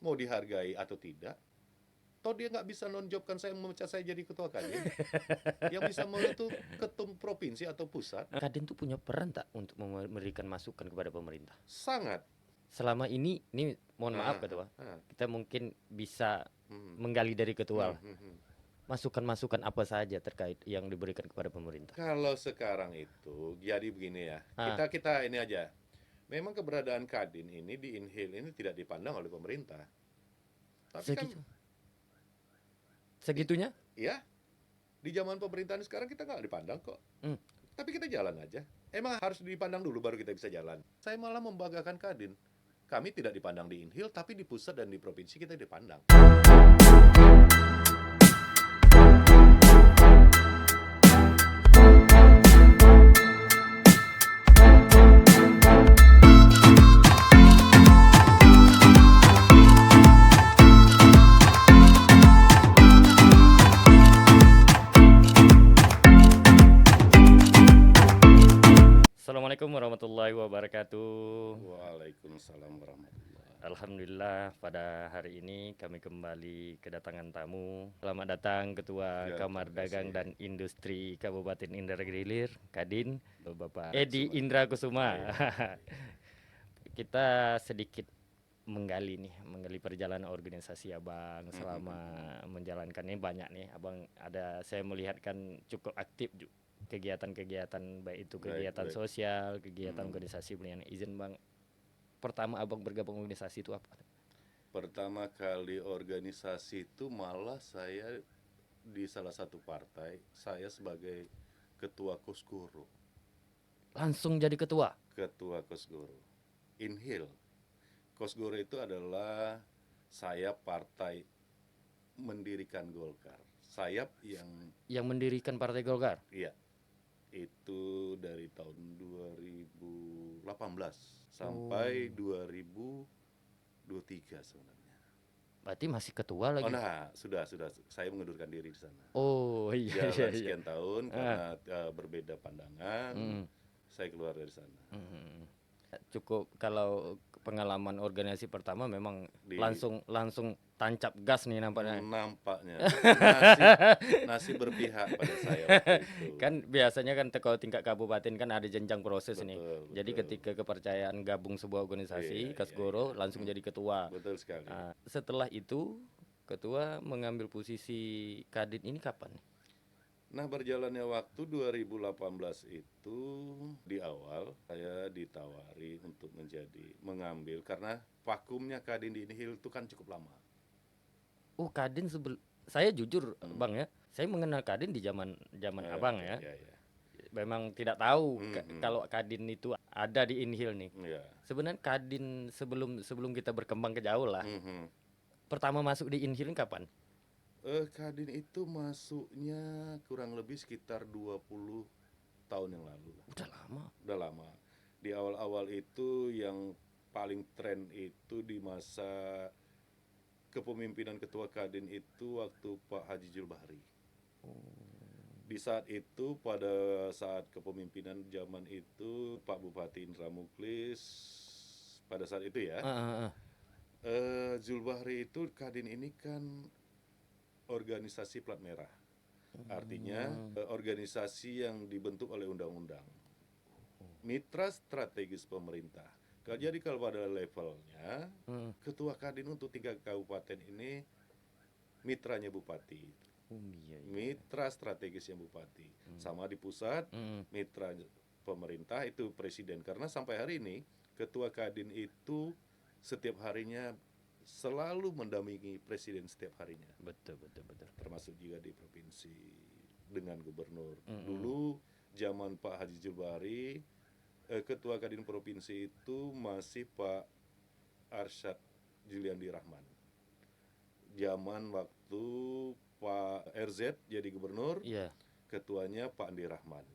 mau dihargai atau tidak. Toh dia nggak bisa nonjobkan saya, memecat saya jadi ketua Kadin. Yang bisa mau itu ketum provinsi atau pusat. Kadin tuh punya peran tak untuk memberikan masukan kepada pemerintah? Sangat. Selama ini mohon maaf ketua, kita mungkin bisa menggali dari ketua lah. Masukan-masukan apa saja terkait yang diberikan kepada pemerintah? Kalau sekarang itu jadi begini ya. Kita ini aja. Memang keberadaan Kadin ini di Inhil ini tidak dipandang oleh pemerintah. Tapi kan segitunya? Ya, di zaman pemerintahan sekarang kita nggak dipandang kok. Tapi kita jalan aja. Emang harus dipandang dulu baru kita bisa jalan. Saya malah membanggakan Kadin. Kami tidak dipandang di Inhil, tapi di pusat dan di provinsi kita dipandang. Assalamualaikum warahmatullahi wabarakatuh. Waalaikumsalam warahmatullahi. Alhamdulillah pada hari ini kami kembali kedatangan tamu. Selamat datang Ketua Kamar Dagang dan Industri Kabupaten Indragiri Hilir, Kadin, Bapak Edi Indra Kusuma. Kita sedikit menggali perjalanan organisasi Abang selama menjalankan ini banyak nih. Abang saya melihat kan cukup aktif juga. Kegiatan-kegiatan baik itu kegiatan sosial, kegiatan organisasi pemberian izin. Bang, pertama Abang bergabung organisasi itu apa? Pertama kali organisasi itu malah saya di salah satu partai, saya sebagai ketua Kosgoro. Langsung jadi ketua? Ketua Kosgoro Inhil. Kosgoro itu adalah sayap partai mendirikan Golkar. Sayap yang mendirikan Partai Golkar? Iya. Itu dari tahun 2018 sampai 2023 sebenarnya. Berarti masih ketua lagi? Sudah saya mengundurkan diri di sana. Iya. Sekian tahun karena berbeda pandangan, saya keluar dari sana. Cukup kalau pengalaman organisasi pertama memang langsung tancap gas nih nampaknya. Nasi berpihak pada saya waktu itu. Kan biasanya kan kalau tingkat kabupaten kan ada jenjang proses nih. Jadi ketika kepercayaan gabung sebuah organisasi, Kosgoro langsung jadi ketua. Betul sekali. Setelah itu ketua mengambil posisi Kadin ini kapan? Nah, berjalannya waktu 2018 itu di awal saya ditawari untuk mengambil karena vakumnya Kadin di Inhil itu kan cukup lama. Kadin saya jujur Bang ya, saya mengenal Kadin di zaman Abang ya. Memang tidak tahu kalau Kadin itu ada di Inhil nih. Sebenarnya Kadin sebelum kita berkembang ke jauh lah. Pertama masuk di Inhil kapan? Kadin itu masuknya kurang lebih sekitar 20 tahun yang lalu. Udah lama. Di awal-awal itu yang paling tren itu di masa kepemimpinan Ketua Kadin itu waktu Pak Haji Julbahri. Di saat itu, pada saat kepemimpinan zaman itu Pak Bupati Indra Muklis pada saat itu ya, Julbahri itu Kadin ini kan organisasi plat merah. Artinya organisasi yang dibentuk oleh undang-undang. Mitra strategis pemerintah. Jadi kalau pada levelnya ketua Kadin untuk 3 kabupaten ini mitranya bupati. Mitra strategisnya bupati. Sama di pusat, mitra pemerintah itu presiden. Karena sampai hari ini ketua Kadin itu setiap harinya selalu mendampingi presiden setiap harinya. Betul. Termasuk juga di provinsi dengan gubernur. Dulu zaman Pak Haji Julbahri, ketua Kadin provinsi itu masih Pak Arsyad Juliandi Rahman. Zaman waktu Pak RZ jadi gubernur, ketuanya Pak Andi Rahman.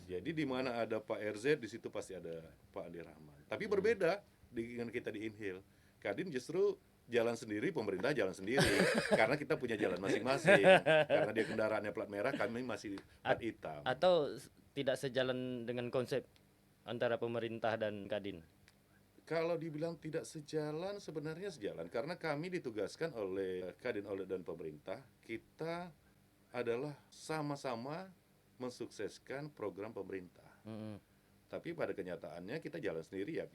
Jadi di mana ada Pak RZ, di situ pasti ada Pak Andi Rahman. Tapi berbeda dengan kita di Inhil. Kadin justru jalan sendiri, pemerintah jalan sendiri. Karena kita punya jalan masing-masing. Karena dia kendaraannya plat merah, kami masih plat hitam. Atau tidak sejalan dengan konsep antara pemerintah dan Kadin? Kalau dibilang tidak sejalan, sebenarnya sejalan karena kami ditugaskan oleh Kadin oleh dan pemerintah, kita adalah sama-sama mensukseskan program pemerintah. Mm-mm. Tapi pada kenyataannya kita jalan sendiri ya,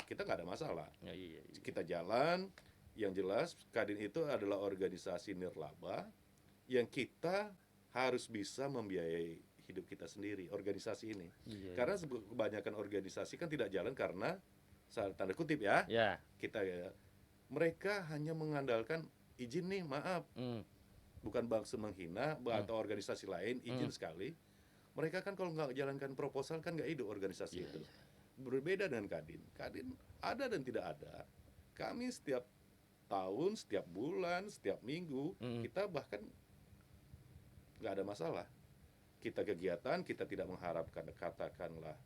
kita nggak ada masalah. Ya, iya, iya. Kita jalan, yang jelas Kadin itu adalah organisasi nirlaba yang kita harus bisa membiayai hidup kita sendiri, organisasi ini. Iya, Karena kebanyakan organisasi kan tidak jalan karena tanda kutip ya, ya. kita ya, mereka hanya mengandalkan izin nih, maaf, Mm. bukan maksud menghina atau organisasi lain, izin sekali. Mereka kan kalau nggak jalankan proposal kan nggak hidup organisasi Iya, itu. iya. Berbeda dengan Kadin. Kadin ada dan tidak ada. Kami setiap tahun, setiap bulan, setiap minggu, kita bahkan nggak ada masalah. Kita kegiatan, kita tidak mengharapkan katakanlah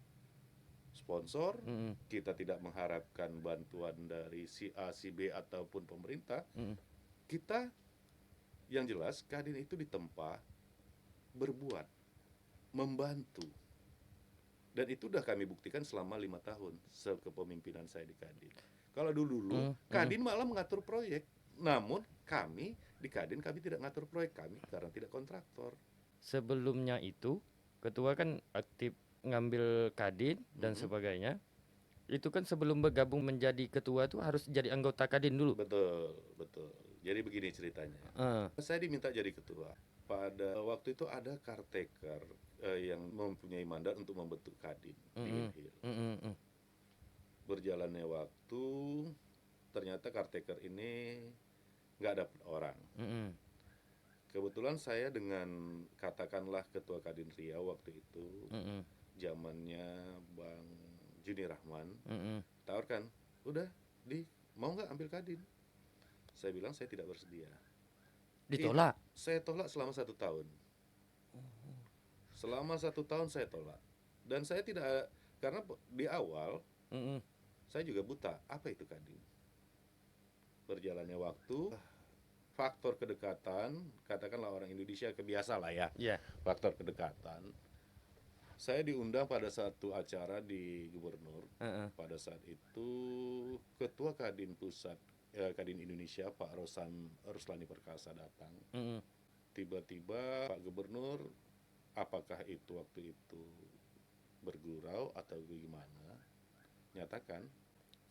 sponsor, Mm-mm. kita tidak mengharapkan bantuan dari si A, si B ataupun pemerintah. Mm-mm. Kita yang jelas Kadin itu ditempa berbuat, membantu. Dan itu udah kami buktikan selama 5 tahun kepemimpinan saya di Kadin. Kalau dulu Kadin malah mengatur proyek, namun kami di Kadin kami tidak mengatur proyek, kami karena tidak kontraktor. Sebelumnya itu ketua kan aktif ngambil Kadin dan sebagainya. Itu kan sebelum bergabung menjadi ketua tuh harus jadi anggota Kadin dulu. Betul, betul. Jadi begini ceritanya. Saya diminta jadi ketua. Pada waktu itu ada caretaker yang mempunyai mandat untuk membentuk Kadin di Inhil. Berjalannya waktu, ternyata caretaker ini nggak dapat orang. Kebetulan saya dengan katakanlah ketua Kadin Riau waktu itu, zamannya Bang Juni Rahman, tawarkan, udah, mau nggak ambil Kadin? Saya bilang saya tidak bersedia. Ditolak. Saya tolak selama 1 tahun. Selama 1 tahun saya tolak. Dan saya tidak, karena di awal saya juga buta, apa itu Kadin? Berjalannya waktu, faktor kedekatan, katakanlah orang Indonesia kebiasa lah ya, faktor kedekatan. Saya diundang pada satu acara di Gubernur. Pada saat itu Ketua Kadin Pusat, Kadin Indonesia Pak Ruslani Perkasa datang. Tiba-tiba Pak Gubernur, apakah itu waktu itu bergurau atau gimana, nyatakan,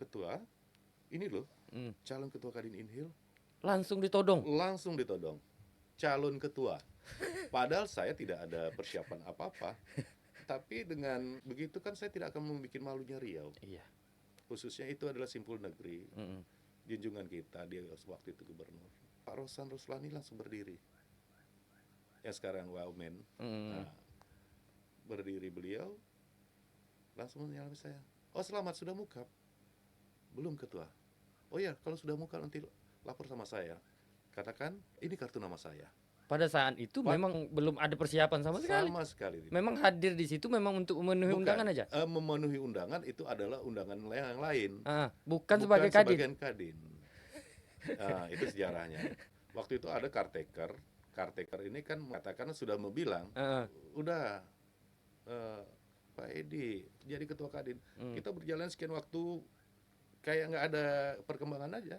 ketua, ini loh calon ketua Kadin Inhil. Langsung ditodong. Langsung ditodong, calon ketua. Padahal saya tidak ada persiapan apa-apa. Tapi dengan begitu kan saya tidak akan membuat malunya Riau. Iya. Khususnya itu adalah Simpul Negeri. Junjungan kita, dia waktu itu gubernur. Pak Rosan Ruslani langsung berdiri. Yang sekarang Wamen. Nah, berdiri beliau, langsung menyalami saya. Oh, selamat, sudah mukab? Belum, ketua. Oh ya, kalau sudah mukab nanti lapor sama saya. Katakan, ini kartu nama saya. Pada saat itu memang belum ada persiapan sama sekali. Sama sekali. Memang hadir di situ memang untuk memenuhi undangan aja. Memenuhi undangan itu adalah undangan yang lain. Bukan sebagai Kadin. Sebagian Kadin. Nah, itu sejarahnya. Waktu itu ada caretaker. Caretaker ini kan mengatakan sudah mau bilang, udah Pak Edi jadi ketua Kadin. Kita berjalan sekian waktu kayak nggak ada perkembangan aja.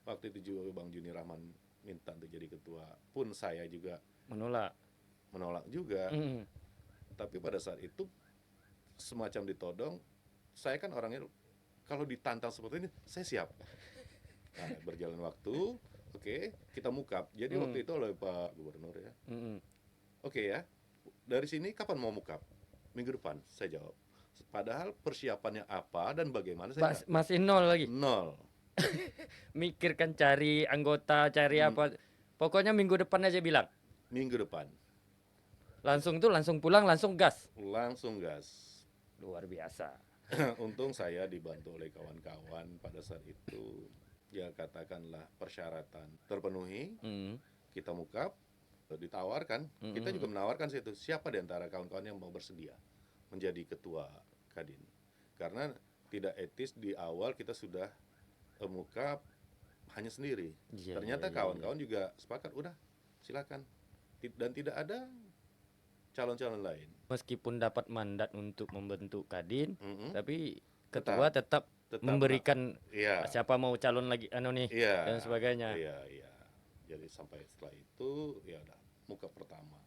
Waktu itu juga Bang Juni Rahman minta untuk jadi ketua, pun saya juga menolak juga. Tapi pada saat itu semacam ditodong, saya kan orangnya kalau ditantang seperti ini saya siap. Nah, berjalan waktu, oke, kita mukab. Jadi waktu itu oleh Pak Gubernur ya, oke ya, dari sini kapan mau mukab? Minggu depan, saya jawab. Padahal persiapannya apa dan bagaimana saya masih nol lagi. Nol. Mikirkan cari anggota, cari apa. Pokoknya minggu depan aja bilang. Minggu depan. Langsung pulang, langsung gas. Langsung gas. Luar biasa. Untung saya dibantu oleh kawan-kawan pada saat itu. Ya katakanlah persyaratan terpenuhi. Kita mukab, ditawarkan. Kita juga menawarkan situ. Siapa di antara kawan-kawan yang mau bersedia menjadi ketua Kadin? Karena tidak etis di awal kita sudah mukab hanya sendiri. Ternyata kawan-kawan juga sepakat, udah silakan. Dan tidak ada calon-calon lain. Meskipun dapat mandat untuk membentuk Kadin, tapi ketua tetap tetap memberikan iya, siapa mau calon lagi nih iya, dan sebagainya. iya, iya. Jadi sampai setelah itu ya udah muka pertama.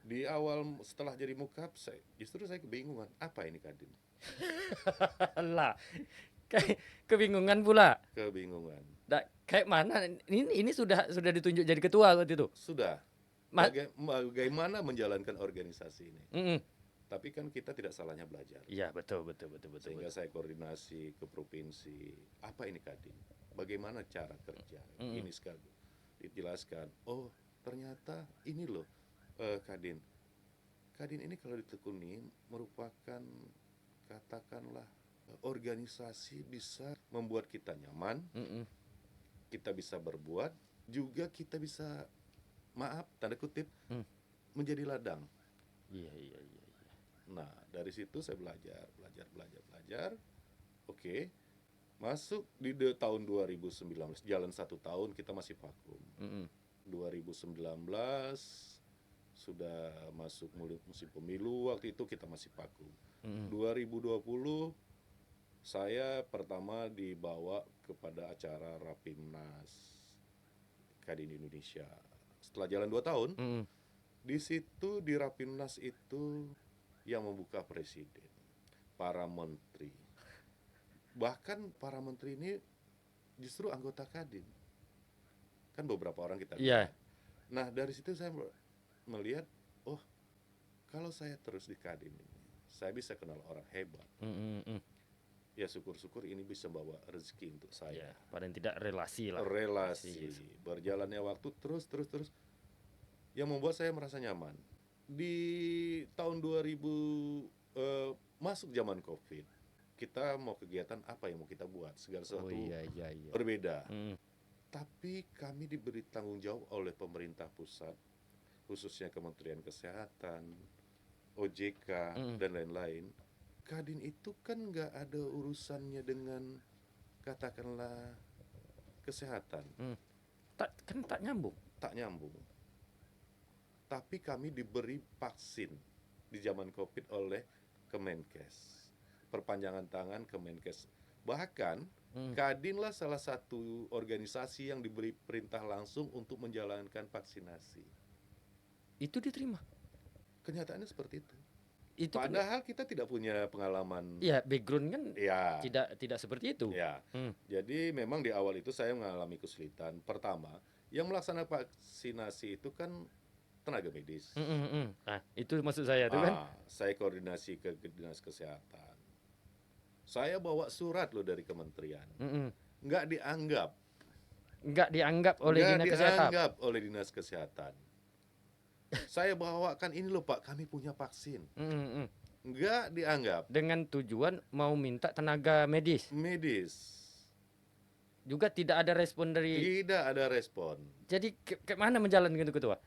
Di awal setelah jadi mukap, justru saya kebingungan apa ini Kadin, Lah, kayak kebingungan pula. kebingungan. Kayak mana ini sudah ditunjuk jadi ketua waktu itu. Sudah Ma- bagaimana menjalankan organisasi ini. Mm-mm. Tapi kan kita tidak salahnya belajar. Iya, betul. Sehingga saya koordinasi ke provinsi, apa ini Kadin? Bagaimana cara kerja? Ini sekali dijelaskan. Oh, ternyata ini loh Kadin. Kadin ini kalau ditekuni merupakan katakanlah organisasi bisa membuat kita nyaman, Mm-mm. kita bisa berbuat, juga kita bisa maaf tanda kutip menjadi ladang. Iya. Nah, dari situ saya belajar. Oke, masuk di tahun 2019, jalan 1 tahun kita masih vakum. 2019 sudah masuk musim pemilu, waktu itu kita masih vakum. 2020 saya pertama dibawa kepada acara Rapimnas Kadin Indonesia. Setelah jalan 2 tahun, di situ di Rapimnas itu yang membuka presiden, para menteri. Bahkan para menteri ini justru anggota Kadin. Kan beberapa orang kita lihat. Nah, dari situ saya melihat, oh, kalau saya terus di Kadin ini, saya bisa kenal orang hebat. Ya syukur-syukur ini bisa bawa rezeki untuk saya. Paling tidak relasi lah. Relasi. Berjalannya waktu terus. Yang membuat saya merasa nyaman. Di tahun 2000 masuk zaman Covid, kita mau kegiatan apa yang mau kita buat, segala sesuatu berbeda. Tapi kami diberi tanggung jawab oleh pemerintah pusat, khususnya Kementerian Kesehatan, OJK dan lain-lain. Kadin itu kan nggak ada urusannya dengan katakanlah kesehatan. Tak nyambung. Tak nyambung. Tapi kami diberi vaksin di zaman Covid oleh Kemenkes. Perpanjangan tangan Kemenkes. Bahkan Kadin lah salah satu organisasi yang diberi perintah langsung untuk menjalankan vaksinasi. Itu diterima. Kenyataannya seperti itu. Padahal kita tidak punya pengalaman. Ya, background kan tidak seperti itu. Ya. Jadi memang di awal itu saya mengalami kesulitan. Pertama, yang melaksanakan vaksinasi itu kan tenaga medis. Nah, itu maksud saya tuh kan. Saya koordinasi ke Dinas Kesehatan. Saya bawa surat loh dari kementerian. Nggak dianggap oleh Dinas Kesehatan. Saya bawakan ini loh Pak, kami punya vaksin. Nggak dianggap. Dengan tujuan mau minta tenaga medis. Juga tidak ada respon dari. Tidak ada respon. Jadi ke mana menjalankan itu ketua?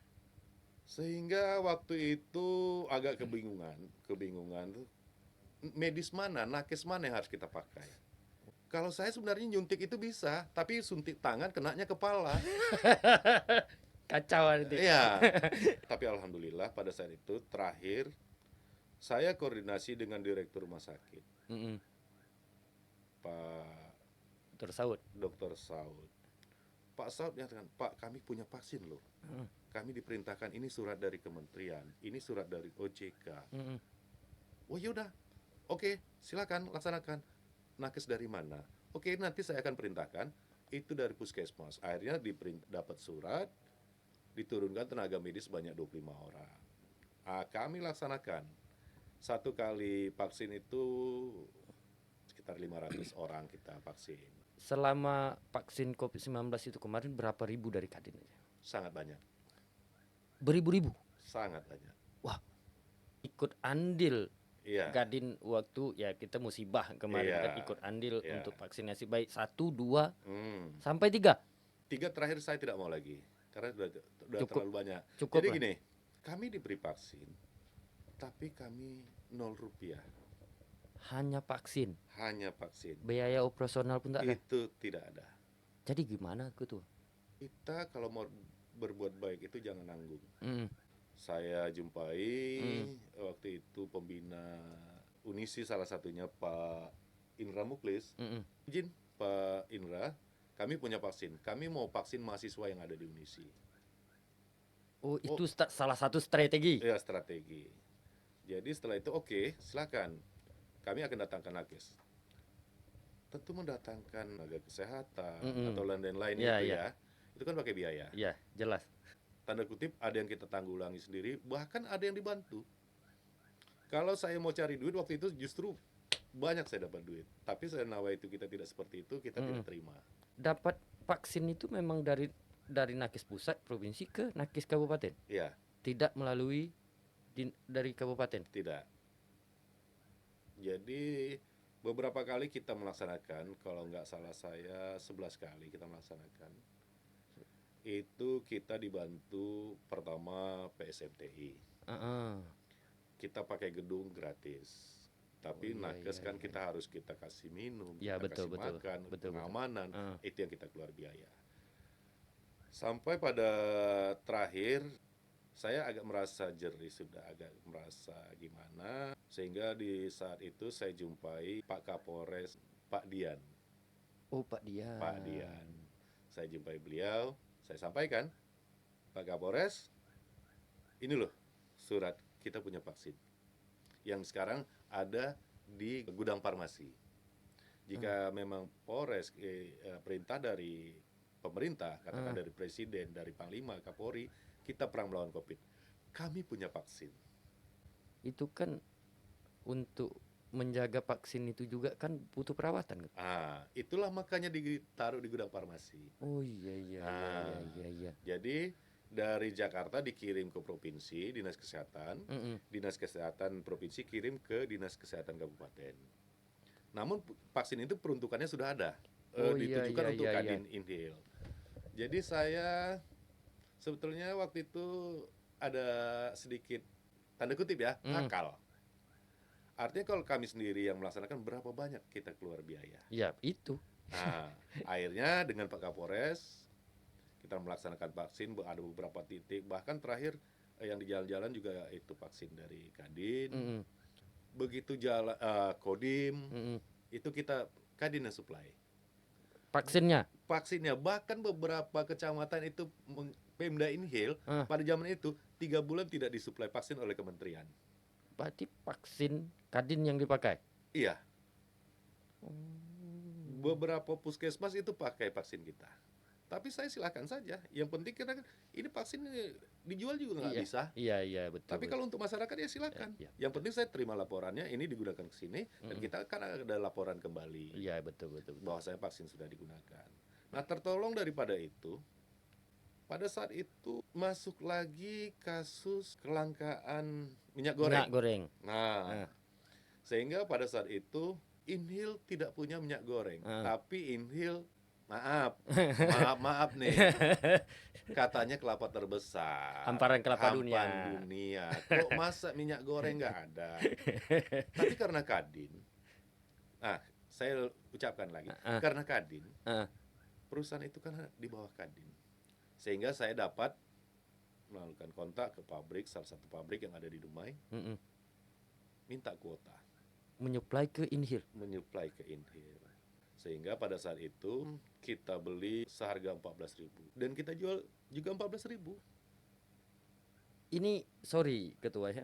Sehingga waktu itu agak kebingungan tuh. Medis mana, nakes mana yang harus kita pakai? Kalau saya sebenarnya nyuntik itu bisa, tapi suntik tangan kenanya kepala. Kacau nanti. Iya. Tapi alhamdulillah pada saat itu terakhir saya koordinasi dengan direktur rumah sakit. Pak Dr. Saud. Pak Saud nyatakan, Pak kami punya vaksin loh. Kami diperintahkan, ini surat dari kementerian, ini surat dari OJK. Oh yaudah, oke, silakan laksanakan. Nakes dari mana? Oke, nanti saya akan perintahkan. Itu dari puskesmas. Akhirnya dapat surat, diturunkan tenaga medis sebanyak 25 orang. Kami laksanakan. 1 kali vaksin itu sekitar 500 orang kita vaksin. Selama vaksin COVID-19 itu kemarin berapa ribu dari Kadin? Sangat banyak. Beribu-ribu? Sangat banyak. Wah, ikut andil. Iya. Kadin waktu ya kita musibah kemarin kan ikut andil untuk vaksinasi baik 1, 2 sampai 3. 3 terakhir saya tidak mau lagi karena sudah terlalu banyak. Cukup jadi lah. Gini, kami diberi vaksin tapi kami 0 rupiah. Hanya vaksin. Biaya operasional pun tak ada. Itu tidak ada. Jadi gimana tuh? Kita kalau mau berbuat baik itu jangan nanggung. Saya jumpai waktu itu pembina Unisi salah satunya Pak Indra Muklis, Mm-mm. izin Pak Indra, kami punya vaksin. Kami mau vaksin mahasiswa yang ada di UNISI. Oh, itu salah satu strategi. Ya, strategi. Jadi setelah itu oke, silakan. Kami akan datangkan nakes. Tentu mendatangkan tenaga kesehatan atau lain-lain Iya, itu iya. ya. Itu kan pakai biaya. Iya, jelas. Tanda kutip ada yang kita tanggulangi sendiri, bahkan ada yang dibantu. Kalau saya mau cari duit waktu itu justru banyak saya dapat duit. Tapi senawa itu kita tidak seperti itu, kita tidak terima. Dapat vaksin itu memang dari nakes pusat provinsi ke nakes kabupaten. Iya, Tidak melalui dari kabupaten. tidak. Jadi beberapa kali kita melaksanakan, kalau nggak salah saya 11 kali kita melaksanakan. Itu kita dibantu pertama PSMTI. Heeh. Kita pakai gedung gratis. Tapi Oh, iya, nakes iya, kan iya. kita harus kita kasih minum, Iya, kita betul, kasih betul. makan, Betul, betul. pengamanan, Ah. itu yang kita keluar biaya. Sampai pada terakhir saya agak merasa jerih, sudah agak merasa gimana, sehingga di saat itu saya jumpai Pak Kapolres, Pak Dian. Oh, Pak Dian. Pak Dian. Saya jumpai beliau, saya sampaikan, Pak Kapolres, ini loh surat kita punya vaksin yang sekarang ada di gudang farmasi. Jika memang Polres perintah dari pemerintah, katakan dari Presiden, dari Panglima, Kapolri, kita perang melawan COVID. Kami punya vaksin. Itu kan untuk menjaga vaksin itu juga kan butuh perawatan. Itulah makanya ditaruh di gudang farmasi. Oh iya iya iya. Jadi dari Jakarta dikirim ke provinsi, dinas kesehatan, dinas kesehatan provinsi kirim ke dinas kesehatan kabupaten. Namun vaksin itu peruntukannya sudah ada, ditujukan untuk Kadin Inhil. Jadi saya sebetulnya waktu itu ada sedikit tanda kutip ya, nakal. Artinya kalau kami sendiri yang melaksanakan, berapa banyak kita keluar biaya. Ya itu. Akhirnya dengan Pak Kapolres kita melaksanakan vaksin, ada beberapa titik, bahkan terakhir yang di jalan-jalan juga itu vaksin dari Kadin. Begitu jalan Kodim, itu kita Kadin yang supply vaksinnya, bahkan beberapa kecamatan itu Pemda Inhil pada zaman itu 3 bulan tidak disuplai vaksin oleh kementerian. Berarti vaksin Kadin yang dipakai? Iya. Beberapa puskesmas itu pakai vaksin kita. Tapi saya silakan saja. Yang penting kita ini vaksin dijual juga nggak bisa. Iya betul. Tapi kalau untuk masyarakat ya silakan. Yang penting saya terima laporannya, ini digunakan ke sini dan kita kan ada laporan kembali. Iya betul. Bahwa saya vaksin sudah digunakan. Nah, tertolong daripada itu, pada saat itu masuk lagi kasus kelangkaan minyak goreng. Nah, sehingga pada saat itu Inhil tidak punya minyak goreng, tapi Inhil maaf nih, katanya kelapa terbesar, hamparan kelapa dunia. Kok masa minyak goreng nggak ada? Tapi karena Kadin, saya ucapkan lagi, karena Kadin, perusahaan itu kan di bawah Kadin, sehingga saya dapat melakukan kontak ke pabrik, salah satu pabrik yang ada di Dumai, minta kuota, menyuplai ke Inhil. Sehingga pada saat itu kita beli seharga 14.000 dan kita jual juga 14.000. Ini sorry ketua ya.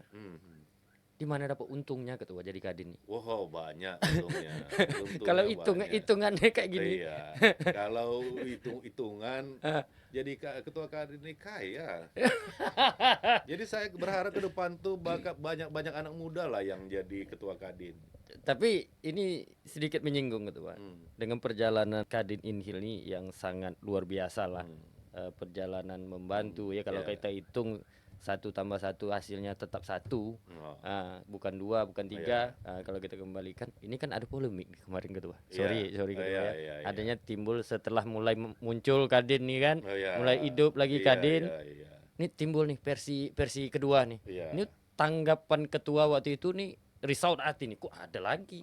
Di mana dapat untungnya ketua jadi Kadin nih? Wow, banyak untungnya. Kalau hitungannya kayak gini. Iya. Kalau hitungan jadi ketua Kadin ini kaya. Jadi saya berharap ke depan tuh banyak anak muda lah yang jadi ketua Kadin. Tapi ini sedikit menyinggung ketua. Dengan perjalanan Kadin Inhil ini yang sangat luar biasa lah. Perjalanan membantu ya kalau kita hitung 1 tambah 1 hasilnya tetap 1, bukan 2, bukan 3. Kalau kita kembalikan, ini kan ada polemik kemarin ketua. Sorry ketua ya. Adanya timbul setelah mulai muncul Kadin nih kan, mulai hidup lagi Kadin. Ini timbul nih versi kedua nih. Ini tanggapan ketua waktu itu nih risau hati nih, kok ada lagi?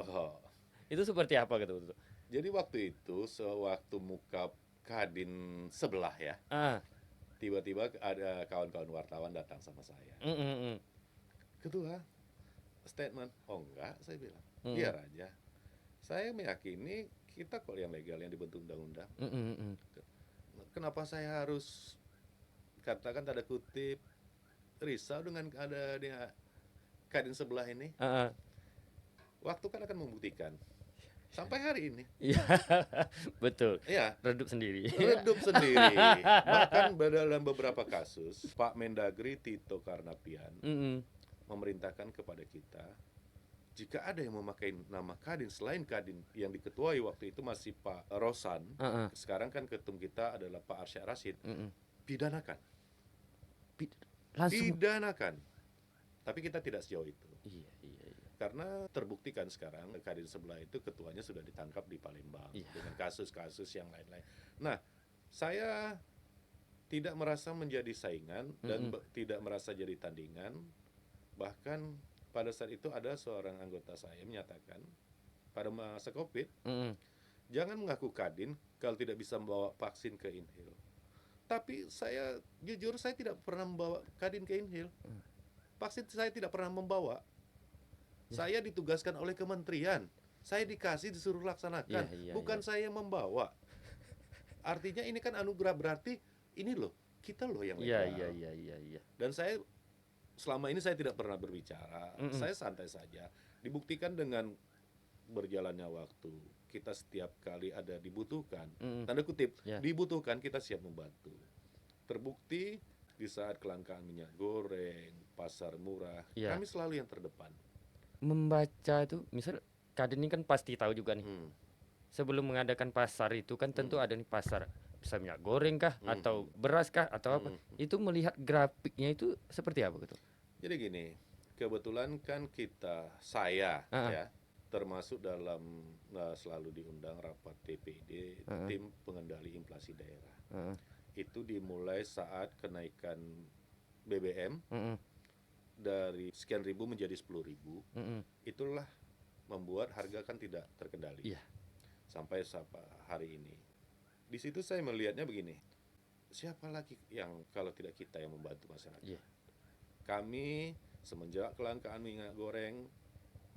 Itu seperti apa ketua? Jadi waktu itu sewaktu muka Kadin sebelah ya. Tiba-tiba ada kawan-kawan wartawan datang sama saya. Ketua, statement. Oh enggak, saya bilang. Biar aja. Saya meyakini kita kok yang legal yang dibentuk undang-undang. Kenapa saya harus katakan tanda kutip risau dengan ada dia Kadin sebelah ini? Heeh. Waktu kan akan membuktikan. Sampai hari ini, Iya, betul. ya Redup sendiri. redup sendiri. Bahkan dalam beberapa kasus, Pak Mendagri Tito Karnavian Mm-mm. memerintahkan kepada kita, jika ada yang memakai nama Kadin selain Kadin yang diketuai waktu itu masih Pak Rosan, Heeh. sekarang kan ketum kita adalah Pak Arsyad Rashid, Mm-mm. pidanakan, Langsung. pidanakan. Tapi kita tidak sejauh itu. Iya. Karena terbuktikan sekarang Kadin sebelah itu ketuanya sudah ditangkap di Palembang Iya. dengan kasus-kasus yang lain-lain. Nah, saya tidak merasa menjadi saingan dan tidak merasa jadi tandingan. Bahkan pada saat itu ada seorang anggota saya menyatakan pada masa Covid, Mm-mm. jangan mengaku Kadin kalau tidak bisa membawa vaksin ke Inhil. Tapi saya jujur saya tidak pernah membawa Kadin ke Inhil. Vaksin saya tidak pernah membawa. Saya ditugaskan oleh kementerian. Saya disuruh laksanakan, bukan saya membawa. Artinya ini kan anugerah, berarti ini loh, kita loh yang legal. Iya. Dan saya selama ini saya tidak pernah berbicara. Saya santai saja. Dibuktikan dengan berjalannya waktu. Kita setiap kali ada dibutuhkan, tanda kutip, dibutuhkan, kita siap membantu. Terbukti di saat kelangkaan minyak goreng, pasar murah, kami selalu yang terdepan. Membaca itu, misal Kadin ini kan pasti tahu juga nih. Sebelum mengadakan pasar itu kan tentu ada nih pasar, bisa minyak goreng kah, atau beras kah, atau apa. Itu melihat grafiknya itu seperti apa gitu? Jadi gini, kebetulan kan saya ya termasuk dalam selalu diundang rapat TPD, tim pengendali inflasi daerah. Itu dimulai saat kenaikan BBM dari sekian ribu menjadi 10.000. Itulah membuat harga kan tidak terkendali. Sampai hari ini. Di situ saya melihatnya begini. Siapa lagi yang kalau tidak kita yang membantu masyarakat? Kami semenjak kelangkaan minyak goreng,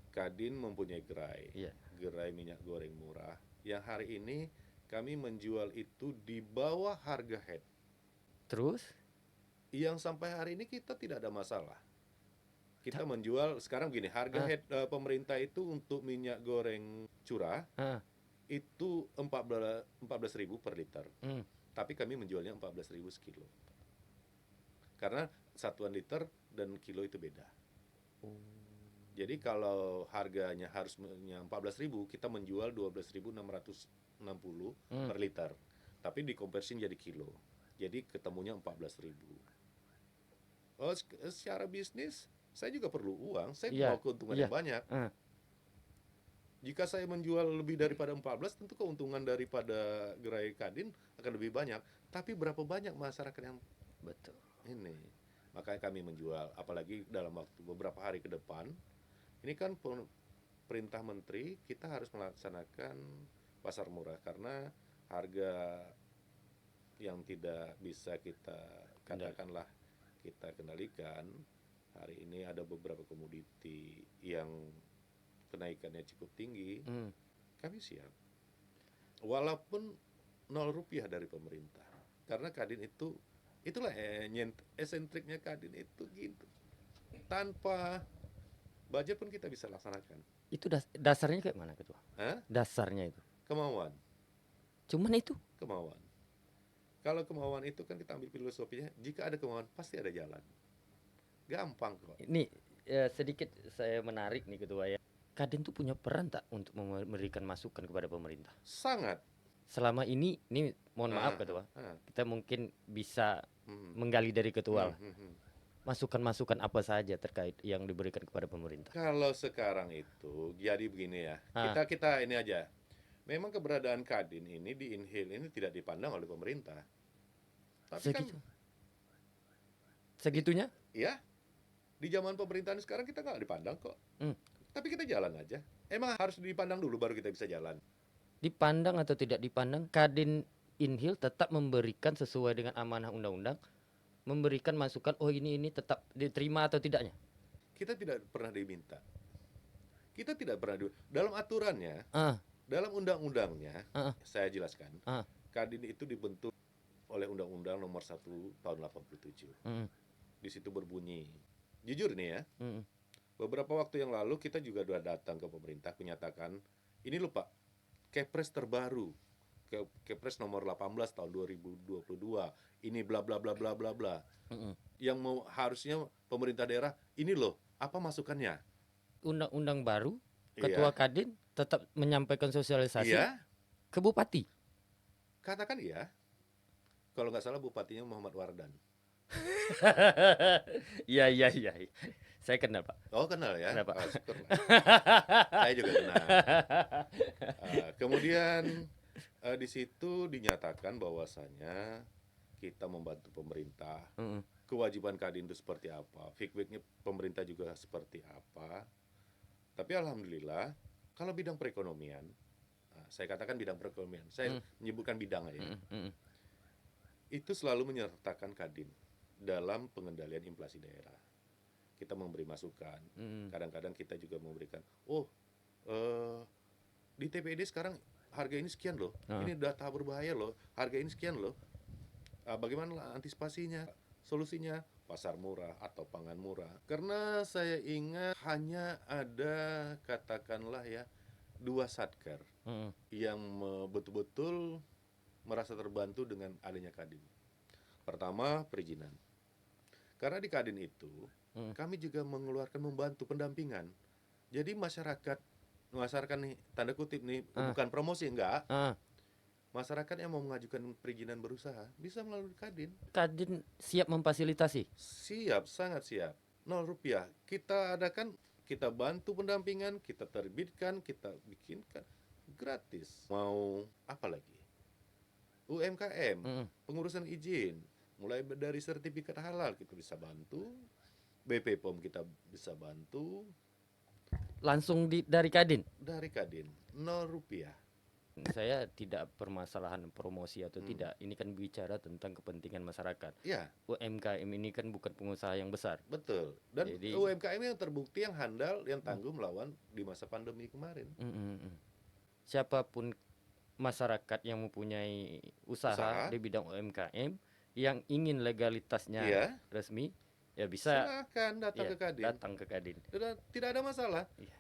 Kadin mempunyai gerai minyak goreng murah yang hari ini kami menjual itu di bawah harga head. Terus? Yang sampai hari ini kita tidak ada masalah. Kita menjual sekarang begini, harga head pemerintah itu untuk minyak goreng curah itu 14.000 per liter. Tapi kami menjualnya 14.000 sekilo. Karena satuan liter dan kilo itu beda. Jadi kalau harganya harusnya 14.000, kita menjual 12.660 per liter. Tapi dikonversin jadi kilo. Jadi ketemunya 14.000. Oh, secara bisnis saya juga perlu uang, saya mau keuntungan yang banyak. Jika saya menjual lebih daripada 14, tentu keuntungan daripada gerai Kadin akan lebih banyak. Tapi berapa banyak masyarakat yang ini? Makanya kami menjual, apalagi dalam waktu beberapa hari ke depan. Ini kan perintah menteri, kita harus melaksanakan pasar murah karena harga yang tidak bisa kita katakanlah kita kendalikan. Hari ini ada beberapa komoditi yang kenaikannya cukup tinggi. Kami siap. Walaupun 0 rupiah dari pemerintah. Karena Kadin itulah esentriknya Kadin itu gitu. Tanpa budget pun kita bisa laksanakan. Itu dasarnya kayak mana Ketua? Dasarnya itu? Kemauan. Cuman itu? Kemauan. Kalau kemauan itu kan kita ambil filosofinya, jika ada kemauan pasti ada jalan. Gampang kok. Ini sedikit saya menarik nih Ketua ya. Kadin tuh punya peran tak untuk memberikan masukan kepada pemerintah? Sangat. Selama ini mohon maaf Ketua, kita mungkin bisa menggali dari Ketua masukan-masukan apa saja terkait yang diberikan kepada pemerintah. Kalau sekarang itu jadi begini ya, kita ini aja. Memang keberadaan Kadin ini di Inhil ini tidak dipandang oleh pemerintah. Tapi segitunya? Ya. Di zaman pemerintahan sekarang kita nggak dipandang kok. Tapi kita jalan aja. Emang harus dipandang dulu baru kita bisa jalan. Dipandang atau tidak dipandang, Kadin Inhil tetap memberikan sesuai dengan amanah undang-undang, memberikan masukan, oh ini tetap diterima atau tidaknya? Kita tidak pernah diminta. Kita tidak pernah dalam aturannya, Ah, dalam undang-undangnya, ah, saya jelaskan. ah, Kadin itu dibentuk oleh Undang-Undang Nomor 1 Tahun 87. mm, Di situ berbunyi, jujur nih ya, mm, beberapa waktu yang lalu kita juga sudah datang ke pemerintah menyatakan, ini loh Pak, Kepres terbaru, Kepres nomor 18 tahun 2022, ini bla bla bla bla bla bla. mm. Yang mau harusnya pemerintah daerah, ini loh, apa masukannya? Undang-undang baru, Iya, ketua Kadin tetap menyampaikan sosialisasi iya, ke bupati. katakan iya. Kalau nggak salah bupatinya Muhammad Wardan. Iya, iya, iya. Saya kenal, Pak. Oh kenal ya? Kenal, Pak. Oh, syukurlah. Saya juga kenal. Kemudian di situ dinyatakan bahwasanya kita membantu pemerintah. Mm, Kewajiban Kadin itu seperti apa? Feedbacknya pemerintah juga seperti apa? Tapi alhamdulillah, kalau bidang perekonomian, saya katakan bidang perekonomian, saya menyebutkan bidang aja, mm, mm, itu selalu menyertakan Kadin dalam pengendalian inflasi daerah. Kita memberi masukan. mm. Kadang-kadang kita juga memberikan, oh eh, di TPD sekarang harga ini sekian loh, Ah. ini data berbahaya loh, harga ini sekian loh. Bagaimana antisipasinya? Solusinya pasar murah atau pangan murah. Karena saya ingat hanya ada katakanlah ya 2 satker Mm, yang betul-betul merasa terbantu dengan adanya Kadin. Pertama, perizinan. Karena di Kadin itu kami juga mengeluarkan membantu pendampingan. Jadi masyarakat nih tanda kutip nih, bukan promosi enggak. ah. Masyarakat yang mau mengajukan perizinan berusaha bisa melalui Kadin. Kadin siap memfasilitasi. Siap, sangat siap. 0 rupiah. Kita adakan, kita bantu pendampingan, kita terbitkan, kita bikinkan gratis. Mau apa lagi? UMKM, Mm, pengurusan izin, mulai dari sertifikat halal kita bisa bantu, BP POM kita bisa bantu, langsung dari Kadin. dari Kadin 0 rupiah. Saya tidak permasalahan promosi atau tidak. Ini kan bicara tentang kepentingan masyarakat. Ya, UMKM ini kan bukan pengusaha yang besar. betul. Dan Jadi- UMKM yang terbukti, yang handal, yang tangguh melawan di masa pandemi kemarin. Mm, mm, mm. Siapapun masyarakat yang mempunyai usaha Usaha. di bidang UMKM yang ingin legalitasnya Iya. resmi, ya bisa Silakan datang ya, ke Kadin. datang ke Kadin. Tidak ada masalah. Iya,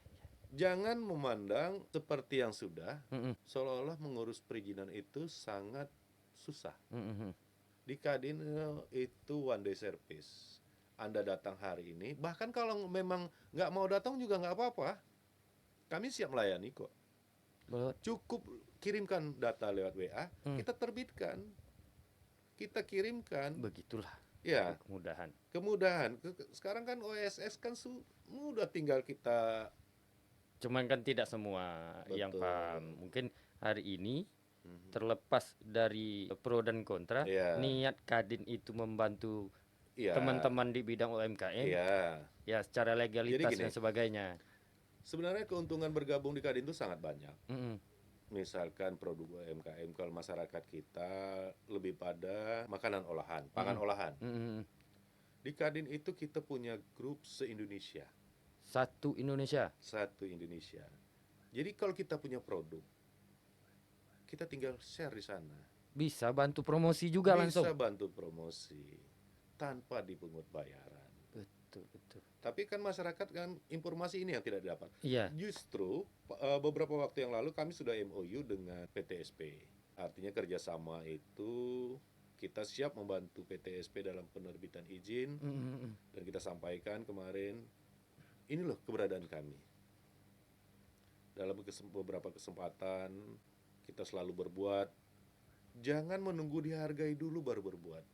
Jangan memandang seperti yang sudah, Mm, mm, seolah-olah mengurus perizinan itu sangat susah. mm, mm. Di Kadin itu one day service. Anda datang hari ini, bahkan kalau memang nggak mau datang juga nggak apa-apa. Kami siap melayani kok. Bahwa Cukup kirimkan data lewat WA, kita terbitkan. Kita kirimkan. begitulah Ya, kemudahan. kemudahan. Sekarang kan OSS kan mudah, tinggal kita. Cuman kan tidak semua yang Betul. paham. Mungkin hari ini terlepas dari pro dan kontra, Iya. niat Kadin itu membantu Iya. teman-teman di bidang UMKM, Iya. ya secara legalitas Jadi gini. dan sebagainya. Sebenarnya keuntungan bergabung di Kadin itu sangat banyak. Mm, mm. Misalkan produk UMKM, kalau masyarakat kita lebih pada makanan olahan, pangan olahan. Mm, mm. Di Kadin itu kita punya grup se-Indonesia. Satu Indonesia. Satu Indonesia. Jadi kalau kita punya produk, kita tinggal share di sana. Bisa bantu promosi juga langsung. Bisa bantu promosi tanpa dipungut bayaran. Betul, betul. Tapi kan masyarakat kan informasi ini yang tidak didapat. Iya. Justru beberapa waktu yang lalu kami sudah MOU dengan PTSP. Artinya kerjasama itu kita siap membantu PTSP dalam penerbitan izin. Mm, mm, mm. Dan kita sampaikan kemarin, ini loh keberadaan kami. Dalam beberapa kesempatan kita selalu berbuat. Jangan menunggu dihargai dulu baru berbuat.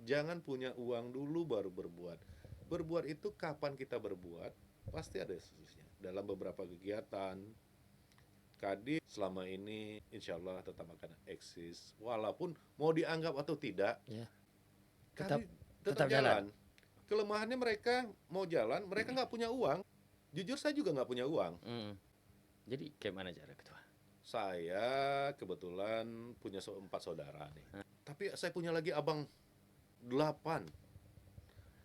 Jangan punya uang dulu baru berbuat. Berbuat itu kapan kita berbuat, pasti ada solusinya. Dalam beberapa kegiatan, Kadin selama ini insya Allah tetap akan eksis. Walaupun mau dianggap atau tidak, Ya. Kadin tetap tetap jalan. Kelemahannya mereka mau jalan, mereka nggak punya uang. Jujur saya juga nggak punya uang. Mm. Jadi kayak mana cara ketua? Saya kebetulan punya 4 saudara nih. Tapi saya punya lagi abang 8.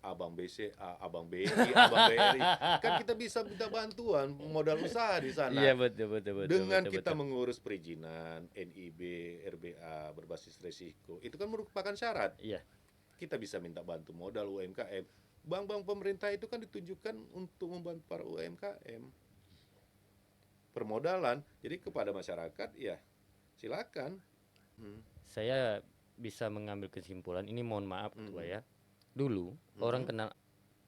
Abang BCA, Abang BRI, Abang BRI. Kan kita bisa minta bantuan modal usaha di sana. Iya, betul betul betul Dengan betul kita betul. mengurus perizinan, NIB, RBA berbasis resiko, itu kan merupakan syarat. Iya. Kita bisa minta bantu modal UMKM. Bank-bank pemerintah itu kan ditunjukkan untuk membantu para UMKM. Permodalan. Jadi kepada masyarakat ya silakan. Saya bisa mengambil kesimpulan ini, mohon maaf Ketua Mm. ya. Dulu orang kenal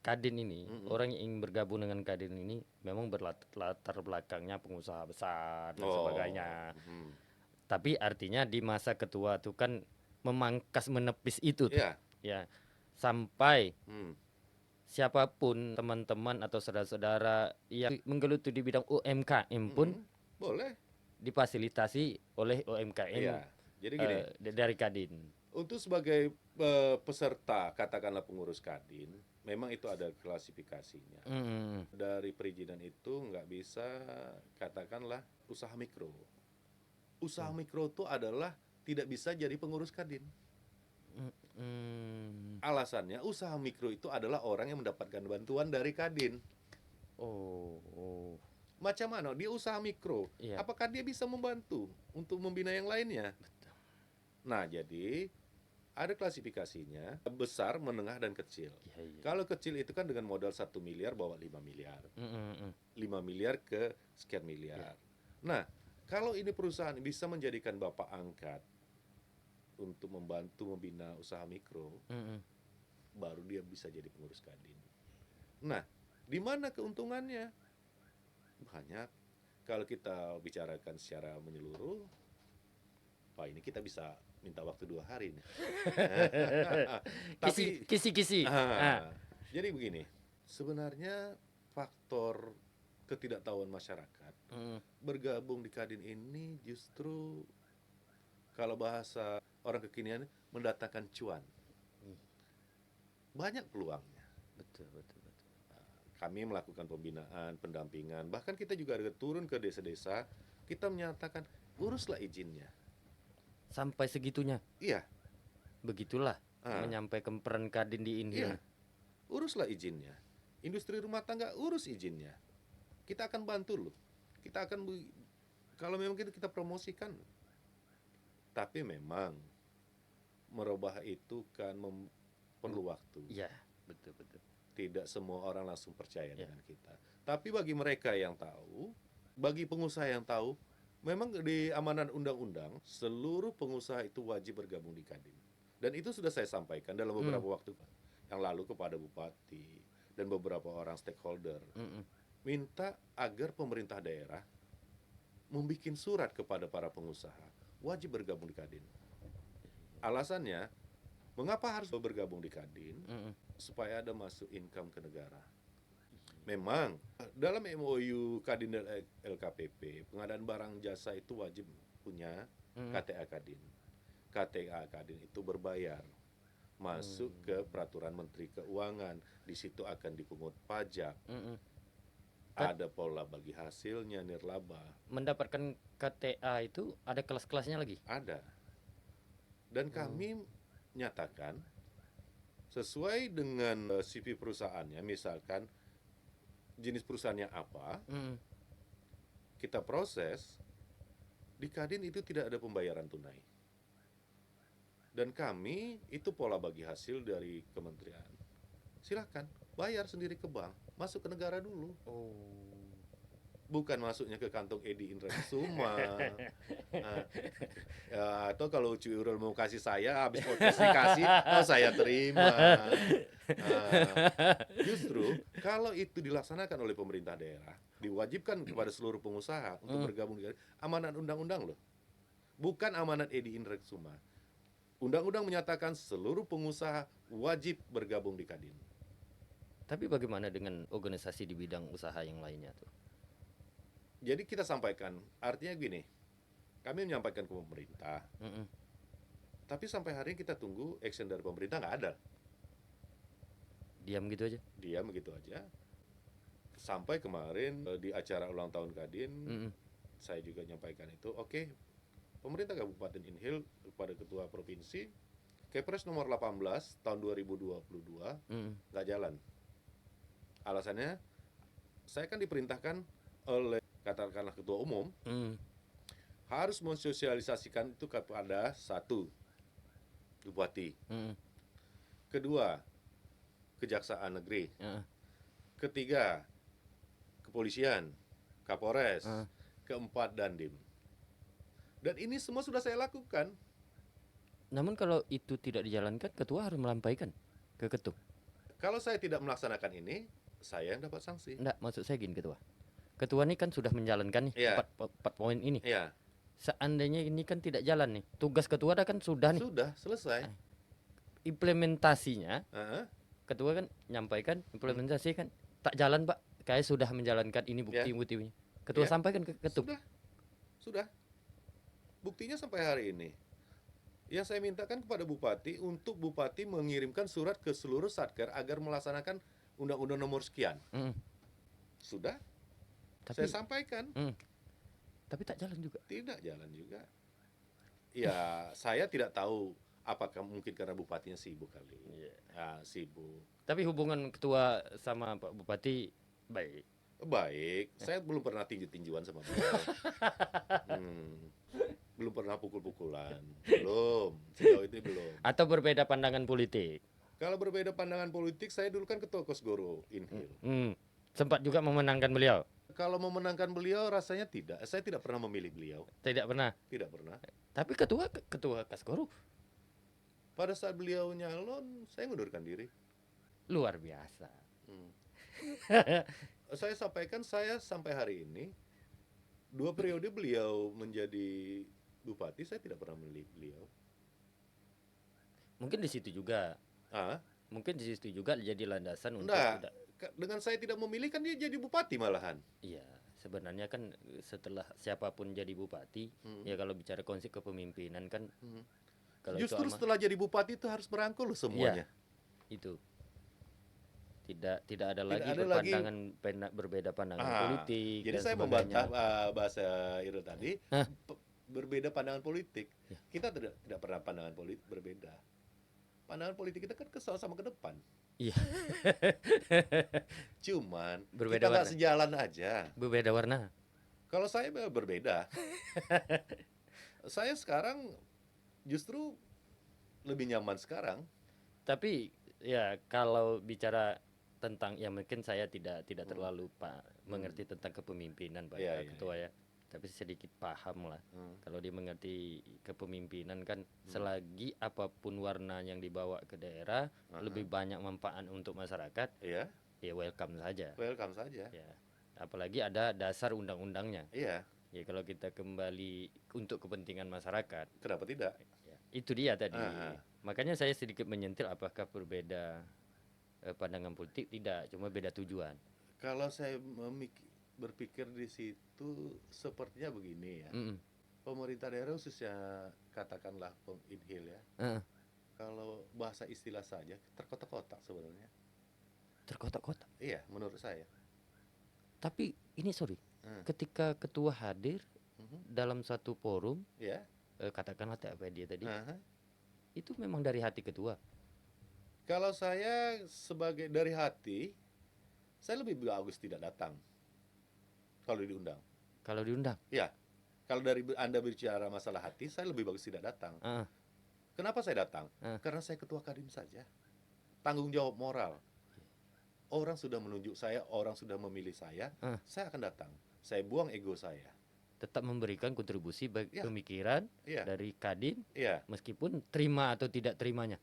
Kadin ini, Mm-mm. orang yang ingin bergabung dengan Kadin ini memang berlatar belakangnya pengusaha besar dan Oh. sebagainya. Tapi artinya di masa ketua itu kan memangkas menepis itu tuh. Ya. Ya. Sampai Hmm. siapapun teman-teman atau saudara-saudara yang menggeluti di bidang UMKM pun Boleh. difasilitasi oleh UMKM Iya. Jadi gini, dari Kadin. untuk sebagai peserta, katakanlah pengurus Kadin, memang itu ada klasifikasinya. Dari perizinan itu nggak bisa, katakanlah usaha mikro. Usaha mikro itu adalah tidak bisa jadi pengurus Kadin. Alasannya usaha mikro itu adalah orang yang mendapatkan bantuan dari Kadin. Oh. Macam mana dia usaha mikro? Iya. Apakah dia bisa membantu untuk membina yang lainnya? Nah, jadi ada klasifikasinya, besar, menengah, dan kecil. Iya. Kalau kecil itu kan dengan modal 1 miliar bawa 5 miliar. 5 miliar ke sekian miliar. Nah, kalau ini perusahaan bisa menjadikan bapak angkat untuk membantu membina usaha mikro, baru dia bisa jadi pengurus Kadin. Nah, di mana keuntungannya? Banyak. Kalau kita bicarakan secara menyeluruh, Pak, ini kita bisa minta waktu 2 hari nih. Tapi Kisi-kisi. jadi begini, sebenarnya faktor ketidaktahuan masyarakat bergabung di Kadin ini justru kalau bahasa orang kekinian mendatangkan cuan. Banyak peluangnya. Betul. Kami melakukan pembinaan, pendampingan, bahkan kita juga ada turun ke desa-desa, kita menyatakan uruslah izinnya. Sampai segitunya. Iya. Begitulah menyampaikan peran Kadin di ini. Iya. Uruslah izinnya. Industri rumah tangga urus izinnya. Kita akan bantu loh. Kita akan kalau memang kita promosikan. Tapi memang merubah itu kan perlu waktu. Iya, betul. Tidak semua orang langsung percaya dengan kita. Tapi bagi mereka yang tahu, bagi pengusaha yang tahu, memang di amanat undang-undang seluruh pengusaha itu wajib bergabung di Kadin. Dan itu sudah saya sampaikan dalam beberapa waktu yang lalu kepada bupati dan beberapa orang stakeholder. Minta agar pemerintah daerah membuat surat kepada para pengusaha wajib bergabung di Kadin. Alasannya, mengapa harus bergabung di Kadin? Supaya ada masuk income ke negara. Memang dalam MOU Kadin dan LKPP, pengadaan barang jasa itu wajib punya KTA Kadin. KTA Kadin itu berbayar. Masuk ke peraturan Menteri Keuangan, di situ akan dipungut pajak. Ada pola bagi hasilnya, nirlaba. Mendapatkan KTA itu ada kelas-kelasnya lagi? Ada. Dan kami nyatakan sesuai dengan CV perusahaannya, misalkan jenis perusahaannya apa, kita proses. Di Kadin itu tidak ada pembayaran tunai. Dan kami itu pola bagi hasil dari kementerian. Silakan bayar sendiri ke bank, masuk ke negara dulu. Bukan masuknya ke kantong Edi Indra Kusuma. Atau kalau Cuy Urul mau kasih saya habis podcast dikasih, saya terima. Justru kalau itu dilaksanakan oleh pemerintah daerah, diwajibkan kepada seluruh pengusaha untuk bergabung dengan amanat undang-undang loh. Bukan amanat Edi Indra Kusuma. Undang-undang menyatakan seluruh pengusaha wajib bergabung di Kadin. Tapi bagaimana dengan organisasi di bidang usaha yang lainnya tuh? Jadi kita sampaikan, artinya gini, kami menyampaikan ke pemerintah, tapi sampai hari ini kita tunggu action dari pemerintah nggak ada. Diam gitu aja? Diam begitu aja. Sampai kemarin di acara ulang tahun Kadin, saya juga menyampaikan itu, oke, pemerintah Kabupaten Inhil kepada ketua provinsi, Kepres nomor 18 tahun 2022 nggak jalan. Alasannya, saya kan diperintahkan oleh katakanlah ketua umum harus mensosialisasikan itu kepada satu, bupati, kedua, kejaksaan negeri, ketiga, kepolisian, Kapolres, keempat, Dandim. Dan ini semua sudah saya lakukan. Namun kalau itu tidak dijalankan, ketua harus melampaikan ke ketum. Kalau saya tidak melaksanakan ini, saya yang dapat sanksi. Enggak, maksud saya gini ketua. Ketua ini kan sudah menjalankan nih Iya. 4 poin ini. Iya, Seandainya ini kan tidak jalan nih, tugas ketua kan sudah nih. sudah selesai. Implementasinya, Heeh. ketua kan nyampaikan, implementasi kan tak jalan pak. Kayak sudah menjalankan ini bukti-buktinya. Ketua Ya. sampaikan ke ketum. Sudah. Buktinya sampai hari ini. Yang saya mintakan kepada bupati untuk bupati mengirimkan surat ke seluruh satker agar melaksanakan undang-undang nomor sekian. Sudah. Tapi, Saya sampaikan. Tapi tak jalan juga. Tidak jalan juga. Ya, saya tidak tahu apakah mungkin karena bupatinya sibuk kali. Ya, sibuk. Tapi hubungan ketua sama Pak Bupati baik. Baik, saya belum pernah tinju-tinjuan sama beliau. Belum pernah pukul-pukulan. Belum, sejauh itu belum. Atau berbeda pandangan politik. Kalau berbeda pandangan politik, saya dulu kan ketua Kosgoro Inhil. Sempat juga memenangkan beliau. Kalau memenangkan beliau rasanya tidak. Saya tidak pernah memilih beliau. Tidak pernah. Tidak pernah. Tapi ketua Kasgoro Pada saat beliau nyalon, saya mengundurkan diri. luar biasa. Saya sampaikan, saya sampai hari ini 2 periode beliau menjadi bupati, saya tidak pernah memilih beliau. Mungkin di situ juga. Mungkin di situ juga jadi landasan untuk Enggak, dengan saya tidak memilih kan dia jadi bupati malahan. Iya, sebenarnya kan setelah siapapun jadi bupati, ya kalau bicara konsep kepemimpinan kan kalau Justru itu setelah jadi bupati itu harus merangkul semuanya. itu tidak ada Tidak lagi ada berpandangan berbeda pandangan politik. Jadi dan saya sebagainya. membantah bahasa Iro tadi, berbeda pandangan politik. Kita tidak pernah pandangan politik berbeda. Pandangan politik kita kan sama ke depan. Iya. Cuman Berbeda kita nggak warna. sejalan aja. Berbeda warna. Kalau saya berbeda. Saya sekarang justru lebih nyaman sekarang. Tapi ya kalau bicara tentang ya mungkin saya tidak terlalu mengerti tentang kepemimpinan Pak Iya, Ketua ya. Tapi sedikit paham lah. Kalau dia mengerti kepemimpinan kan selagi apapun warna yang dibawa ke daerah lebih banyak manfaat untuk masyarakat, Iya, ya welcome saja. welcome saja. Ya. Apalagi ada dasar undang-undangnya. Iya, Ya kalau kita kembali untuk kepentingan masyarakat, kenapa tidak? ya, itu dia tadi. Makanya saya sedikit menyentil apakah berbeda pandangan politik, tidak, cuma beda tujuan. Kalau saya berpikir di situ sepertinya begini ya. Pemerintah daerah khususnya katakanlah Inhil ya. Kalau bahasa istilah saja terkotak-kotak sebenarnya. Terkotak-kotak. Iya, menurut saya. Tapi ini sorry, ketika ketua hadir dalam satu forum, Ya. katakanlah apa dia tadi, itu memang dari hati ketua. Kalau saya sebagai dari hati, saya lebih bagus tidak datang. Kalau diundang. Kalau diundang. Ya. Kalau dari Anda bicara masalah hati, saya lebih bagus tidak datang. Kenapa saya datang? Karena saya ketua Kadin saja. Tanggung jawab moral. Orang sudah menunjuk saya, orang sudah memilih saya akan datang. Saya buang ego saya. Tetap memberikan kontribusi baik Ya. pemikiran Iya. dari Kadin, Iya, meskipun terima atau tidak terimanya.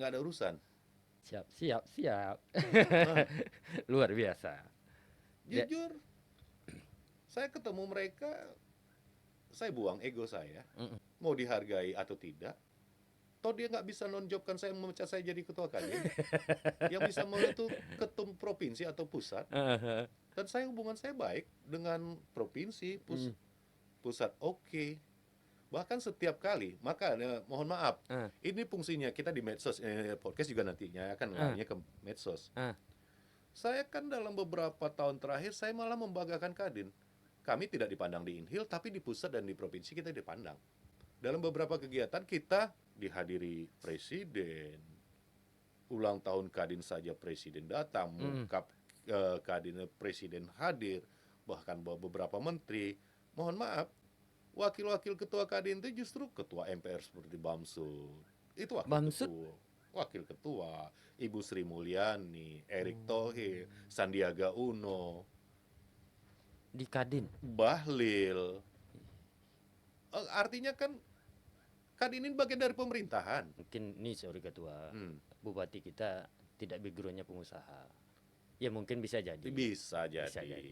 nggak ada urusan. Siap. Luar biasa. Jujur, saya ketemu mereka, saya buang ego saya. Mau dihargai atau tidak. Toh dia nggak bisa nonjobkan saya, memecat saya jadi ketua Kadin. Yang bisa itu ketum provinsi atau pusat. Dan hubungan saya baik dengan provinsi, pusat oke. Bahkan setiap kali, maka mohon maaf, ini fungsinya kita di medsos, podcast juga nantinya akan ngalihnya ke medsos. Saya kan dalam beberapa tahun terakhir, saya malah membanggakan Kadin. Kami tidak dipandang di Inhil, tapi di pusat dan di provinsi kita dipandang. Dalam beberapa kegiatan kita dihadiri presiden, ulang tahun Kadin saja presiden datang, mukap Kadin presiden hadir, bahkan beberapa menteri. Mohon maaf, wakil-wakil ketua Kadin itu justru ketua MPR seperti Bamsud. Itu Bamsud? wakil ketua, Ibu Sri Mulyani, Erick Thohir, Sandiaga Uno, Di Kadin. Bahlil. Artinya kan Kadin ini bagian dari pemerintahan. Mungkin nih sorry ketua, Hmm. bupati kita tidak backgroundnya pengusaha. Ya mungkin bisa jadi. Bisa jadi. Bisa jadi.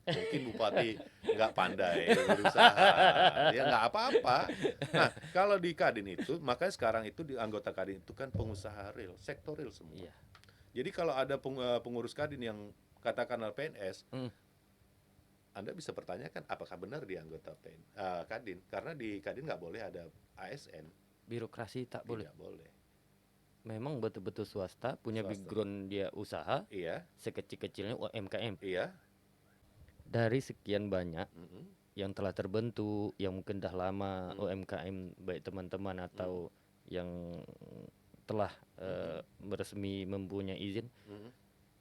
Mungkin bupati nggak pandai berusaha, ya nggak apa-apa. Nah, kalau di Kadin itu, makanya sekarang itu di anggota Kadin itu kan pengusaha real, sektor real semua. Iya. Jadi kalau ada pengurus Kadin yang katakanlah PNS, Anda bisa pertanyakan apakah benar dia anggota Kadin, karena di Kadin nggak boleh ada ASN. Birokrasi tak boleh. Tidak boleh. Memang betul-betul swasta, punya Swasta. background dia usaha, Iya, sekecil-kecilnya UMKM. iya. Dari sekian banyak Mm-mm. yang telah terbentuk, yang mungkin dah lama UMKM, baik teman-teman atau yang telah resmi mempunyai izin, Mm-mm.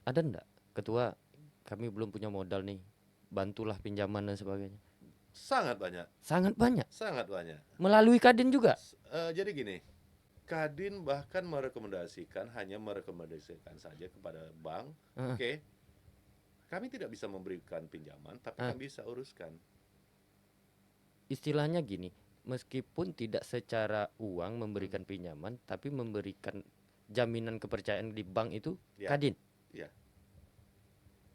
ada enggak ketua, kami belum punya modal nih, bantulah pinjaman dan sebagainya? Sangat banyak, Sangat banyak. sangat banyak. Melalui Kadin juga. Jadi gini, Kadin bahkan hanya merekomendasikan saja kepada bank, oke, kami tidak bisa memberikan pinjaman, tapi kami bisa uruskan. Istilahnya gini, meskipun tidak secara uang memberikan pinjaman, tapi memberikan jaminan kepercayaan di bank itu Ya. Kadin. Ya.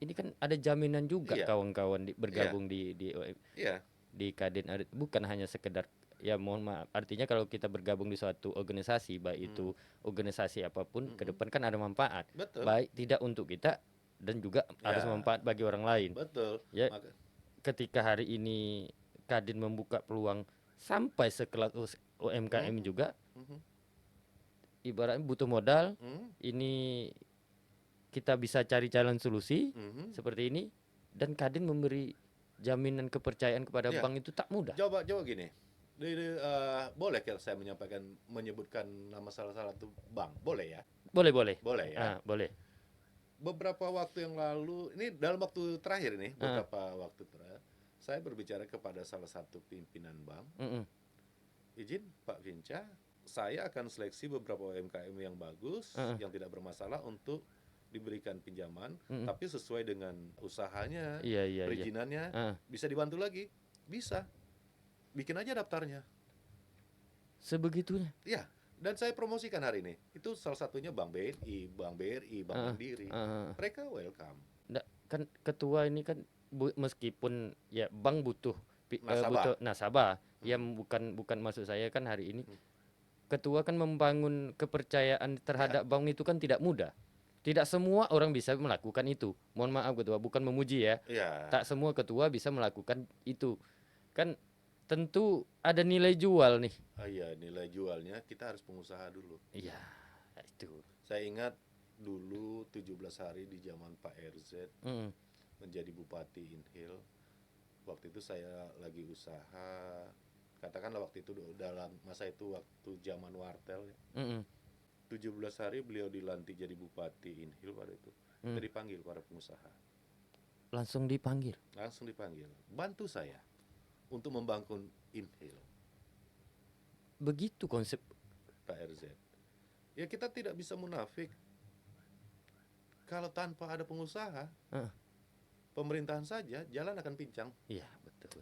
Ini kan ada jaminan juga Iya. kawan-kawan bergabung Iya, di Kadin, bukan hanya sekedar, ya mohon maaf, artinya kalau kita bergabung di suatu organisasi, baik itu organisasi apapun, ke depan kan ada manfaat, betul. baik tidak untuk kita dan juga harus Ya. manfaat bagi orang lain. Betul. Ya, Maka- ketika hari ini Kadin membuka peluang sampai sekelas UMKM juga, Mhm. ibaratnya butuh modal, Mhm. ini kita bisa cari jalan solusi Mhm. seperti ini, dan Kadin memberi jaminan kepercayaan kepada Iya. bank itu tak mudah. Coba gini. Boleh kalau saya menyebutkan nama salah satu bank, boleh ya? Boleh. Boleh ya. Boleh. Beberapa waktu yang lalu, ini dalam waktu terakhir nih, saya berbicara kepada salah satu pimpinan bank. Izin Pak Vinca, saya akan seleksi beberapa UMKM yang bagus, yang tidak bermasalah untuk diberikan pinjaman, tapi sesuai dengan usahanya, Iya. perizinannya, bisa dibantu lagi, bisa. Bikin aja daftarnya. Sebegitunya. Ya, dan saya promosikan hari ini. Itu salah satunya Bank BNI, Bank Mandiri. Mereka welcome. Kan ketua ini kan meskipun ya bank butuh Nasabah. butuh nasabah, yang bukan maksud saya kan hari ini ketua kan membangun kepercayaan terhadap bank itu kan tidak mudah. Tidak semua orang bisa melakukan itu. Mohon maaf ketua, bukan memuji ya. Ya. Tak semua ketua bisa melakukan itu. Kan tentu ada nilai jual nih. Iya, nilai jualnya kita harus pengusaha dulu. Iya, itu. Saya ingat dulu 17 hari di zaman Pak RZ menjadi Bupati Inhil. Waktu itu saya lagi usaha, katakanlah waktu itu dalam masa itu waktu zaman wartel ya. 17 hari beliau dilantik jadi Bupati Inhil pada itu. Kita dipanggil para pengusaha. Langsung dipanggil. Bantu saya untuk membangun Inhil. Begitu konsep Pak RZ. Ya kita tidak bisa munafik. Kalau tanpa ada pengusaha, pemerintahan saja jalan akan pincang. Iya, betul.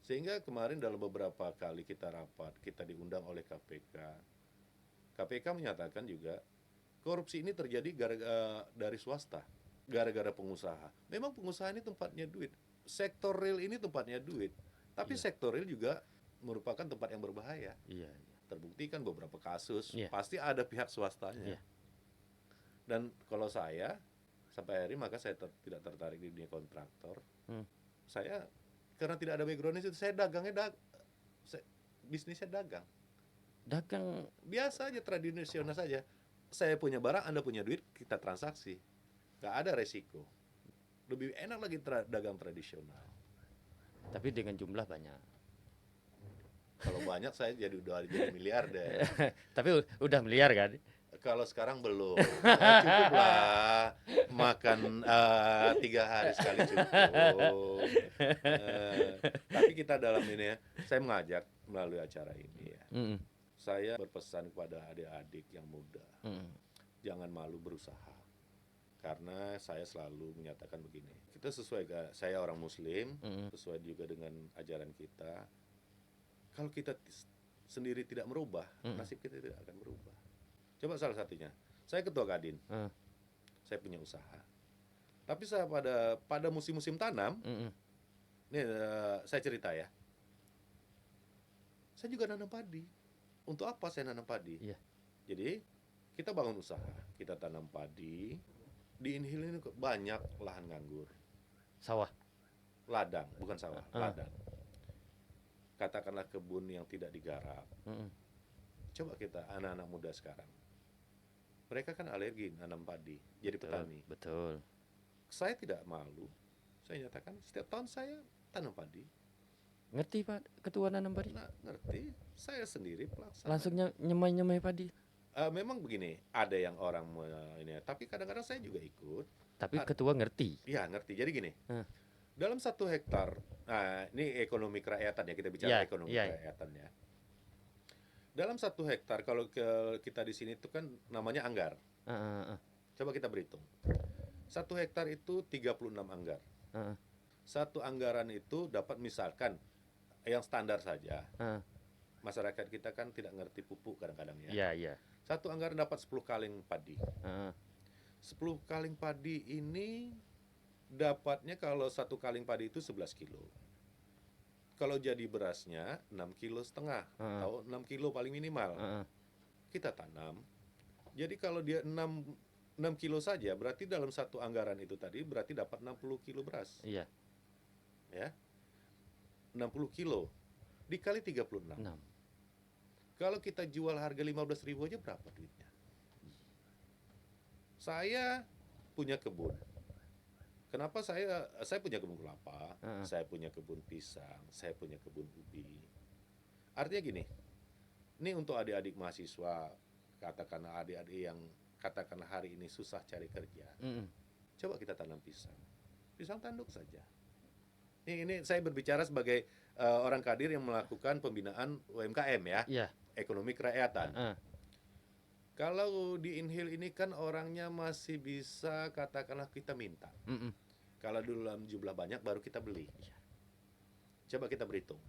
Sehingga kemarin dalam beberapa kali kita rapat, kita diundang oleh KPK. KPK menyatakan juga korupsi ini terjadi dari swasta, gara-gara pengusaha. Memang pengusaha ini tempatnya duit. Sektor real ini tempatnya duit. Tapi sektor real juga merupakan tempat yang berbahaya. Iya. Terbukti kan beberapa kasus, Iya. pasti ada pihak swastanya. Iya. Dan kalau saya sampai hari ini maka saya tidak tertarik di dunia kontraktor. Saya karena tidak ada background itu, saya bisnisnya dagang biasa aja, tradisional saja. Saya punya barang, Anda punya duit, kita transaksi, nggak ada resiko. Lebih enak lagi dagang tradisional. Tapi dengan jumlah banyak. Kalau banyak saya udah jadi miliarder. Tapi udah miliar kan? Kalau sekarang belum. Cukup lah makan 3 hari sekali cukup. Tapi kita dalam ini ya, saya mengajak melalui acara ini ya. Mm-mm. Saya berpesan kepada adik-adik yang muda, Mm-mm. jangan malu berusaha. Karena saya selalu menyatakan begini, kita saya orang Muslim, Mm-mm. sesuai juga dengan ajaran kita. Kalau kita sendiri tidak merubah, nasib kita tidak akan berubah. Coba salah satunya, saya ketua Kadin, saya punya usaha. Tapi saya pada musim-musim tanam, Mm-mm. ini saya cerita ya, saya juga nanam padi. Untuk apa saya nanam padi? Iya. Jadi kita bangun usaha, kita tanam padi. Di Inhil ini banyak lahan nganggur, Sawah. ladang, bukan sawah, Ah. ladang. Katakanlah kebun yang tidak digarap. Mm-mm. Coba kita anak-anak muda sekarang, mereka kan alergi nanam padi, jadi petani. Betul. Saya tidak malu, saya nyatakan setiap tahun saya tanam padi. Ngerti Pak Ketua nanam padi? Nah, ngerti, saya sendiri pelaksana. Langsung nyemai padi. Memang begini, ada yang orang ini, tapi kadang-kadang saya juga ikut. Tapi Ketua ngerti. Iya, ngerti. Jadi gini, Ah. dalam 1 hektar, nah ini ekonomi kerakyatan ya, kita bicara Iya, ekonomi iya. kerakyatan ya. Dalam 1 hektar, kalau kita di sini itu kan namanya anggar. Coba kita berhitung. 1 hektar itu 36 anggar. Satu anggaran itu dapat misalkan yang standar saja. Masyarakat kita kan tidak ngerti pupuk kadang-kadang ya. Iya, iya. Satu anggaran dapat 10 kaling padi. 10 kaling padi ini dapatnya kalau 1 kaling padi itu 11 kilo. Kalau jadi berasnya 6,5 kilo atau 6 kilo paling minimal. Kita tanam. Jadi kalau dia 6 kilo saja, berarti dalam satu anggaran itu tadi berarti dapat 60 kilo beras. Iya. Ya. 60 kilo dikali 36. 6. Kalau kita jual harga 15.000 aja berapa duitnya? Saya punya kebun. Kenapa saya punya kebun kelapa, saya punya kebun pisang, saya punya kebun ubi. Artinya gini, ini untuk adik-adik mahasiswa, katakanlah adik-adik yang katakanlah hari ini susah cari kerja. Coba kita tanam pisang. Pisang tanduk saja. Ini saya berbicara sebagai orang Kadir yang melakukan pembinaan UMKM ya. Iya. Ekonomi kerakyatan. Kalau di Inhil ini kan orangnya masih bisa katakanlah kita minta. Kalau dalam jumlah banyak baru kita beli. Coba kita berhitung.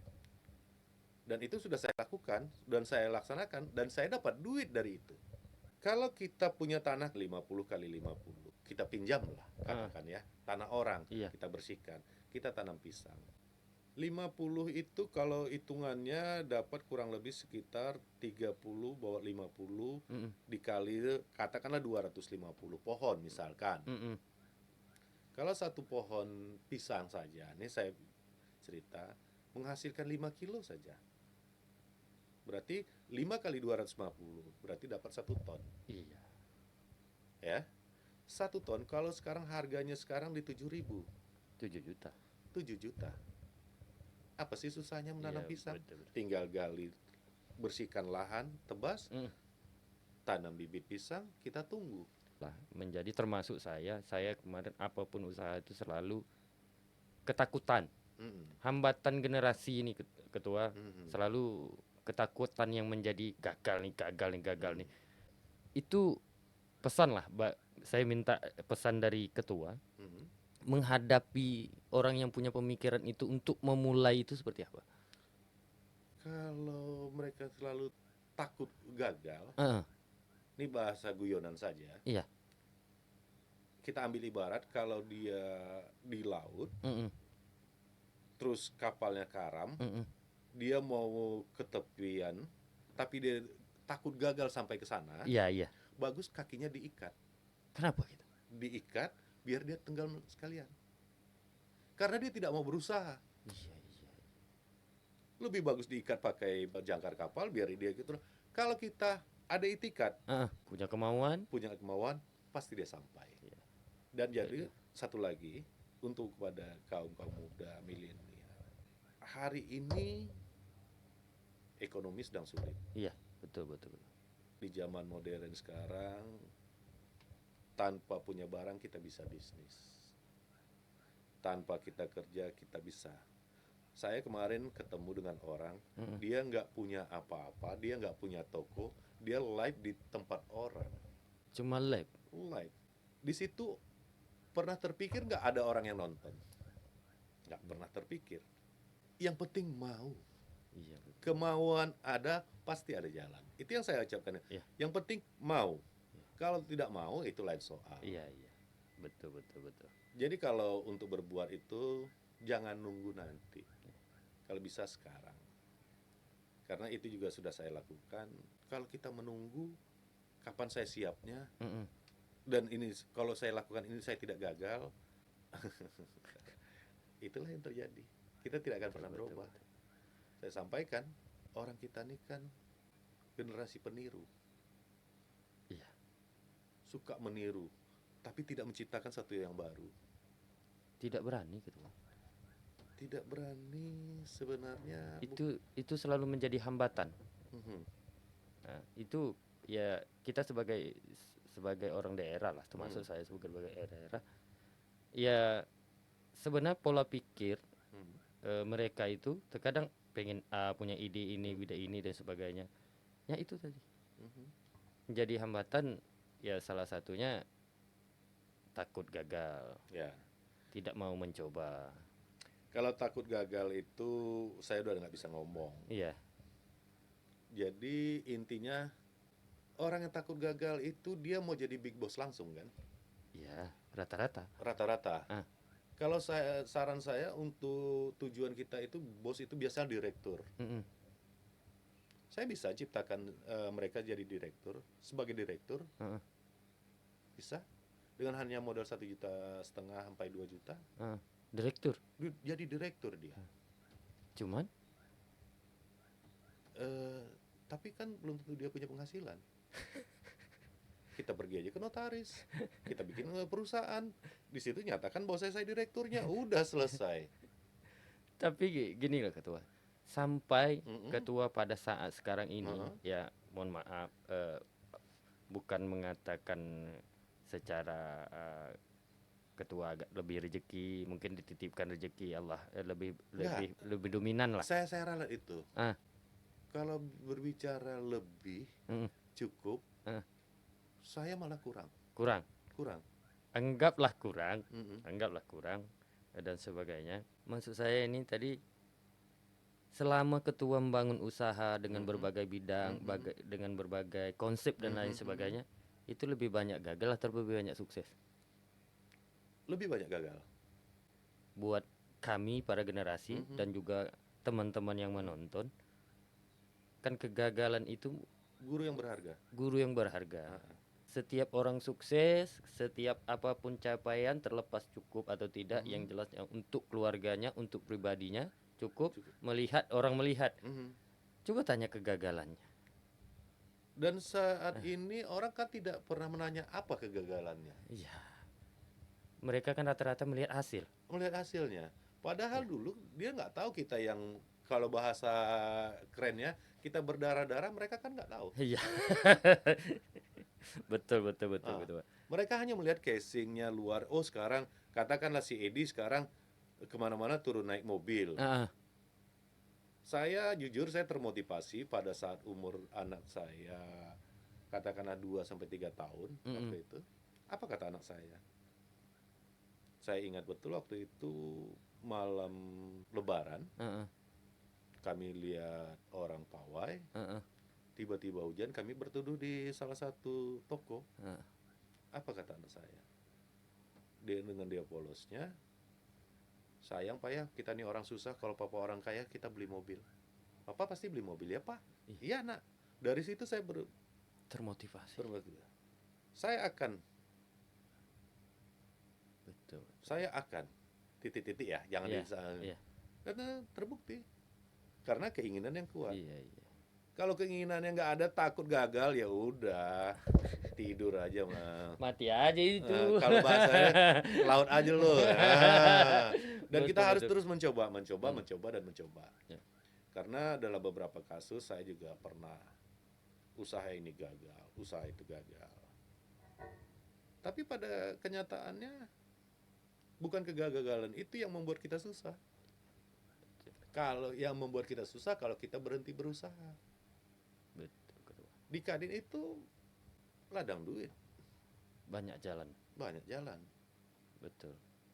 Dan itu sudah saya lakukan dan saya laksanakan dan saya dapat duit dari itu. Kalau kita punya tanah 50 kali 50, kita pinjam lah katakan ya, tanah orang, kita bersihkan, kita tanam pisang. 50 itu kalau hitungannya dapat kurang lebih sekitar 30 bawa 50 dikali katakanlah 250 pohon misalkan. Kalau satu pohon pisang saja, ini saya cerita, menghasilkan 5 kilo saja. Berarti 5 kali 250, berarti dapat 1 ton. Iya. Ya. 1 ton kalau sekarang harganya sekarang di 7.000. 7 juta. 7 juta. Apa sih susahnya menanam pisang? Betul. Tinggal gali, bersihkan lahan, tebas, tanam bibit pisang, kita tunggu. Lah, menjadi termasuk saya kemarin apapun usaha itu selalu ketakutan. Hambatan generasi ini Ketua, selalu ketakutan yang menjadi gagal nih. Itu pesan lah, saya minta pesan dari Ketua. Menghadapi orang yang punya pemikiran itu untuk memulai itu seperti apa? Kalau mereka selalu takut gagal, ini bahasa guyonan saja. Iya. Kita ambil ibarat kalau dia di laut, terus kapalnya karam, dia mau ke tepian, tapi dia takut gagal sampai ke sana. Iya. Bagus kakinya diikat. Kenapa gitu? Diikat biar dia tenggelam sekalian. Karena dia tidak mau berusaha. Iya. Lebih bagus diikat pakai jangkar kapal biar dia gitu. Kalau kita ada itikat, punya kemauan, pasti dia sampai. Dan jadi satu lagi untuk kepada kaum muda milenial. Hari ini ekonomi sedang sulit. Iya, betul betul. Betul. Di zaman modern sekarang, tanpa punya barang kita bisa bisnis. Tanpa kita kerja kita bisa. Saya kemarin ketemu dengan orang, dia nggak punya apa-apa, dia nggak punya toko, dia live di tempat orang. Cuma live. Live. Di situ pernah terpikir nggak ada orang yang nonton? Nggak pernah terpikir. Yang penting mau. Iya, betul. Kemauan ada, pasti ada jalan. Itu yang saya ucapkan. Iya. Yang penting mau. Kalau tidak mau, itu lain soal. Iya, iya. Betul betul betul. Jadi kalau untuk berbuat itu, jangan nunggu nanti. Kalau bisa sekarang. Karena itu juga sudah saya lakukan. Kalau kita menunggu, kapan saya siapnya, dan ini kalau saya lakukan ini saya tidak gagal, itulah yang terjadi. Kita tidak akan pernah berubah. Saya sampaikan, orang kita ini kan generasi peniru. Iya. Suka meniru, tapi tidak menciptakan satu yang baru. Tidak berani ketua. Tidak berani sebenarnya. Itu selalu menjadi hambatan. Mhm. Nah, itu ya kita sebagai orang daerah lah, termasuk saya sebagai daerah. Ya sebenarnya pola pikir mereka itu terkadang pengen punya ide ini, dan sebagainya. Ya itu tadi. Menjadi hambatan ya salah satunya takut gagal. Ya. Tidak mau mencoba. Kalau takut gagal itu saya udah nggak bisa ngomong. Iya. Jadi intinya orang yang takut gagal itu dia mau jadi big boss langsung kan? Iya, rata-rata. Rata-rata. Kalau saran saya untuk tujuan kita itu bos itu biasanya direktur. Saya bisa ciptakan mereka jadi direktur, sebagai direktur. Bisa dengan hanya modal 1,5 juta sampai 2 juta. Direktur. Jadi direktur dia. Cuman tapi kan belum tentu dia punya penghasilan. Kita pergi aja ke notaris, kita bikin perusahaan, di situ nyatakan bahwa saya direkturnya, udah selesai. Tapi gini loh ketua, sampai ketua pada saat sekarang ini, ya mohon maaf, bukan mengatakan secara ketua agak lebih rezeki, mungkin dititipkan rezeki Allah lebih dominan lah. Saya ralat itu. Kalau berbicara lebih cukup, saya malah kurang. Anggaplah kurang dan sebagainya. Maksud saya ini tadi, selama ketua membangun usaha dengan berbagai bidang, dengan berbagai konsep dan lain sebagainya, itu lebih banyak gagal atau lebih banyak sukses? Lebih banyak gagal. Buat kami para generasi dan juga teman-teman yang menonton, kan kegagalan itu guru yang berharga. Setiap orang sukses, setiap apapun capaian, terlepas cukup atau tidak, yang jelas untuk keluarganya, untuk pribadinya cukup. Orang melihat. Coba tanya kegagalannya. Dan saat ini orang kan tidak pernah menanya apa kegagalannya. Iya. Mereka kan rata-rata melihat hasilnya. Padahal dulu dia nggak tahu kita yang, kalau bahasa kerennya, kita berdarah-darah, mereka kan nggak tahu. Iya. Betul. Mereka hanya melihat casingnya luar. Oh sekarang katakanlah si Edi sekarang kemana-mana turun naik mobil. Saya jujur saya termotivasi pada saat umur anak saya katakanlah 2-3 tahun waktu itu. Apa kata anak saya? Saya ingat betul waktu itu malam Lebaran. Kami lihat orang pawai. Tiba-tiba hujan, kami berteduh di salah satu toko. Apa kata anak saya? Dengan dia polosnya, sayang Pak ya, kita nih orang susah, kalau Papa orang kaya kita beli mobil. Papa pasti beli mobil ya Pak? Iya nak. Dari situ saya termotivasi. Saya akan titik-titik ya, jangan karena terbukti. Karena keinginan yang kuat. Iya. Kalau keinginannya nggak ada, takut gagal, ya udah tidur aja mah. Mati aja itu. Kalau bahasanya laut aja lo. Dan kita harus terus mencoba. Karena dalam beberapa kasus saya juga pernah usaha ini gagal, usaha itu gagal. Tapi pada kenyataannya bukan kegagalan itu yang membuat kita susah. Kalau yang membuat kita susah kalau kita berhenti berusaha. Betul, Ketua. Di Kadin itu ladang duit, Banyak jalan. banyak jalan. Betul.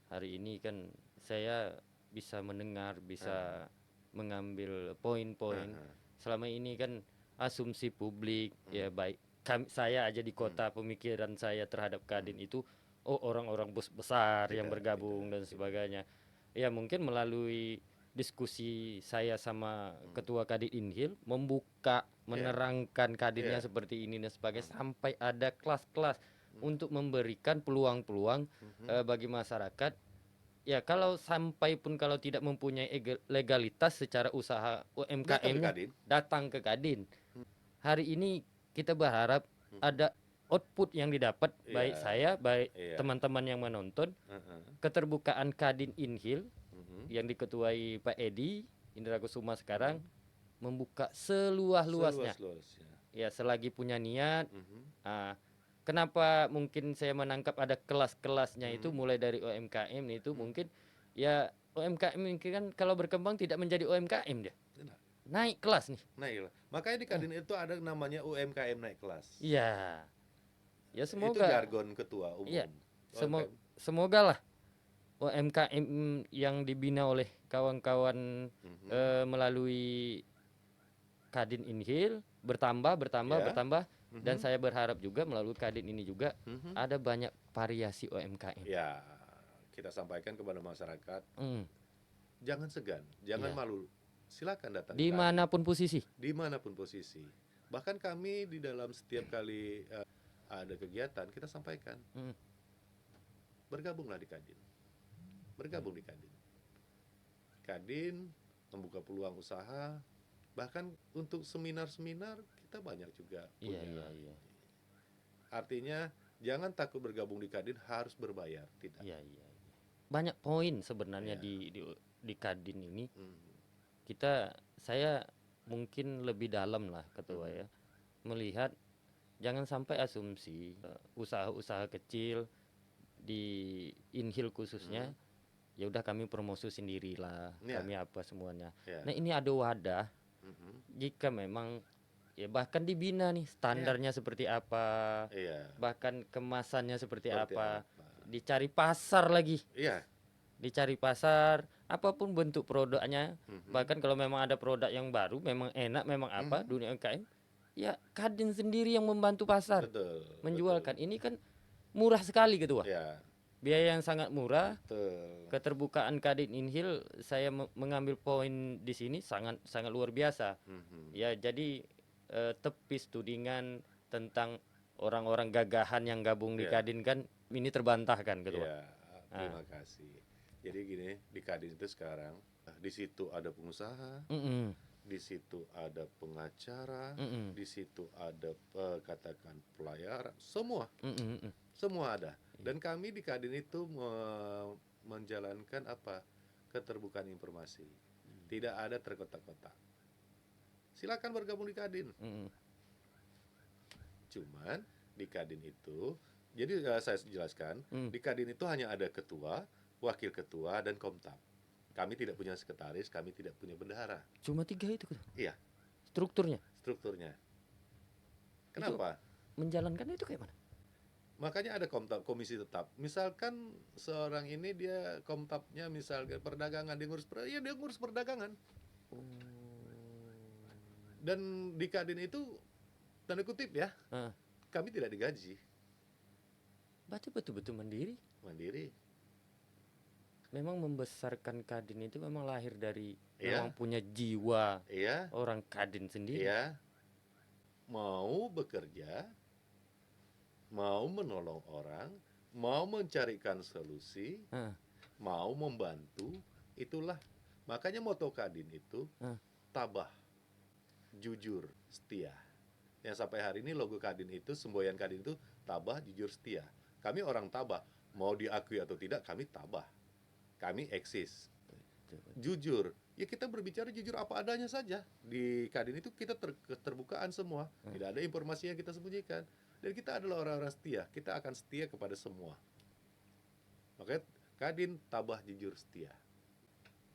Hari ini kan saya bisa mendengar, bisa mengambil poin-poin. Aha. Selama ini kan asumsi publik ya baik saya aja di kota, pemikiran saya terhadap Kadin itu orang-orang bos besar yang Tidak, bergabung tidak, dan sebagainya. Ya mungkin melalui diskusi saya sama ketua Kadin Inhil membuka, menerangkan Kadinnya Iya. seperti ini dan sebagainya sampai ada kelas-kelas untuk memberikan peluang-peluang bagi masyarakat. Ya kalau sampai pun kalau tidak mempunyai legalitas secara usaha UMKM-nya datang ke Kadin. Hari ini kita berharap ada output yang didapat baik saya, baik teman-teman yang menonton. Keterbukaan Kadin Inhil yang diketuai Pak Edi Indra Kusuma sekarang membuka seluas-luasnya. Ya selagi punya niat. Kenapa mungkin saya menangkap ada kelas-kelasnya itu mulai dari UMKM itu mungkin ya UMKM mungkin kan kalau berkembang tidak menjadi UMKM dia. Naik kelas nih. Naik kelas. Makanya di Kadin itu ada namanya UMKM naik kelas. Iya. Ya semoga. Itu jargon ketua umum. Iya. Semoga lah UMKM yang dibina oleh kawan-kawan melalui Kadin Inhil bertambah. Dan saya berharap juga melalui Kadin ini juga ada banyak variasi UMKM. Ya, kita sampaikan kepada masyarakat, jangan segan, jangan malu, silakan datang. Dimanapun posisi. Dimanapun posisi. Bahkan kami di dalam setiap kali ada kegiatan kita sampaikan, bergabunglah di Kadin, bergabung di Kadin. Kadin membuka peluang usaha. Bahkan untuk seminar-seminar kita banyak juga punya. Iya. Artinya jangan takut bergabung di Kadin harus berbayar, tidak. Iya. Banyak poin sebenarnya di Kadin ini. Saya mungkin lebih dalam lah ketua ya. Melihat jangan sampai asumsi usaha-usaha kecil di Inhil khususnya ya udah kami promosi sendirilah, kami apa semuanya. Nah, ini ada wadah. Jika memang ya bahkan dibina nih standarnya seperti apa, bahkan kemasannya seperti apa, dicari pasar lagi, dicari pasar, apapun bentuk produknya, bahkan kalau memang ada produk yang baru, memang enak, memang apa dunia UMKM, ya Kadin sendiri yang membantu pasar, menjualkan. Ini kan murah sekali ketua. Biaya yang sangat murah. Keterbukaan Kadin Inhil saya mengambil poin di sini sangat luar biasa. Ya jadi tepis tudingan tentang orang-orang gagahan yang gabung di Kadin kan ini terbantahkan ketua. Terima kasih. Jadi gini, di Kadin itu sekarang di situ ada pengusaha, di situ ada pengacara, di situ ada katakan pelayar, semua ada. Dan kami di Kadin itu menjalankan keterbukaan informasi. Tidak ada terkotak-kotak. Silakan bergabung di Kadin. Cuman di Kadin itu, jadi saya jelaskan, di Kadin itu hanya ada ketua, wakil ketua, dan komtab. Kami tidak punya sekretaris, kami tidak punya bendahara. Cuma 3 itu ketua? Iya. Strukturnya. Kenapa? Itu menjalankan itu kayak mana? Makanya ada komisi tetap. Misalkan seorang ini dia komtabnya misalkan perdagangan, dia ngurus perdagangan. Dan di Kadin itu tanda kutip ya, kami tidak digaji. Berarti betul-betul mandiri. Memang membesarkan Kadin itu memang lahir dari memang punya jiwa orang Kadin sendiri. Mau bekerja, mau menolong orang, mau mencarikan solusi, mau membantu, itulah. Makanya moto Kadin itu tabah, jujur, setia. Yang sampai hari ini logo Kadin itu, semboyan Kadin itu tabah, jujur, setia. Kami orang tabah, mau diakui atau tidak kami tabah. Kami eksis. Jujur, ya kita berbicara jujur apa adanya saja. Di Kadin itu kita keterbukaan semua, tidak ada informasi yang kita sembunyikan. Dan kita adalah orang-orang setia, kita akan setia kepada semua. Makanya Kadin tabah jujur setia.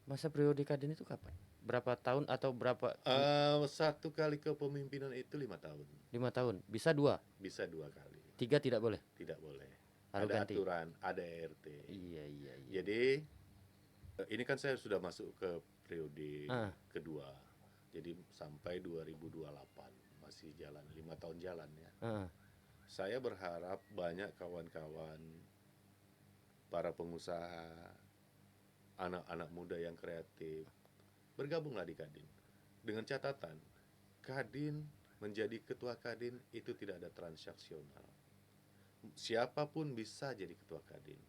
Masa periode Kadin itu kapan? Berapa tahun atau berapa? 1 kali kepemimpinan itu 5 tahun, 5 tahun. Bisa 2, bisa 2 kali, 3 tidak boleh. tidak boleh. Harus Ada ganti. aturan, ada RT. Iya. Jadi ini kan saya sudah masuk ke periode Ah. kedua, jadi sampai 2028 masih jalan 5 tahun jalan ya. Heeh. Saya berharap banyak kawan-kawan, para pengusaha, anak-anak muda yang kreatif bergabunglah di Kadin. Dengan catatan, Kadin menjadi ketua Kadin itu tidak ada transaksional. Siapapun bisa jadi ketua Kadin.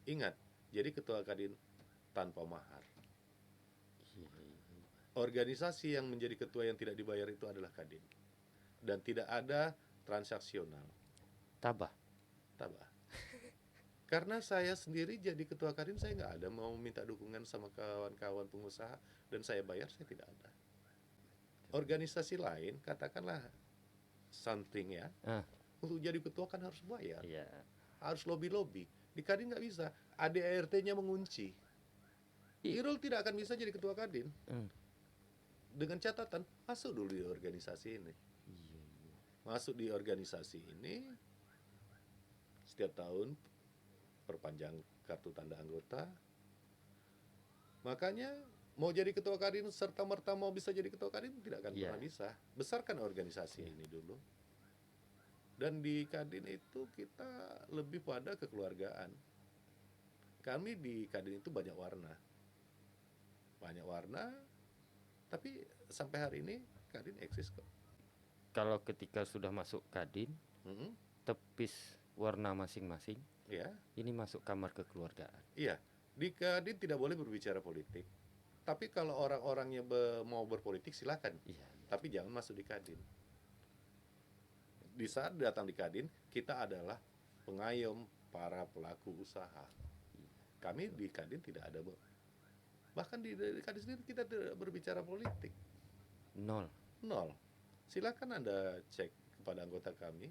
Ingat, jadi ketua Kadin tanpa mahar. Organisasi yang menjadi ketua yang tidak dibayar itu adalah Kadin. Dan tidak ada transaksional. Tabah. Karena saya sendiri jadi ketua Kadin, saya nggak ada mau minta dukungan sama kawan-kawan pengusaha, dan saya bayar, saya tidak ada. Organisasi lain, katakanlah something ya, Ah. untuk jadi ketua kan harus bayar, Iya. harus lobby-lobby. Di Kadin nggak bisa, ADART-nya mengunci. Irul tidak akan bisa jadi ketua Kadin. Dengan catatan, masuk dulu di organisasi ini. Masuk di organisasi ini, setiap tahun perpanjang kartu tanda anggota. Makanya mau jadi ketua Kadin serta merta mau bisa jadi ketua Kadin tidak akan Iya. pernah bisa. Besarkan organisasi ini dulu. Dan di Kadin itu kita lebih pada kekeluargaan. Kami di Kadin itu banyak warna, tapi sampai hari ini Kadin eksis kok. Kalau ketika sudah masuk Kadin, Mm-mm. tepis warna masing-masing, Ya, ini masuk kamar kekeluargaan. iya. Di Kadin tidak boleh berbicara politik. Tapi kalau orang-orangnya mau berpolitik silakan. Iya. Tapi jangan masuk di Kadin. Di saat datang di Kadin, kita adalah pengayom para pelaku usaha. Kami di Kadin tidak ada, bahkan di Kadin sendiri kita tidak berbicara politik. Nol. Silakan Anda cek kepada anggota kami,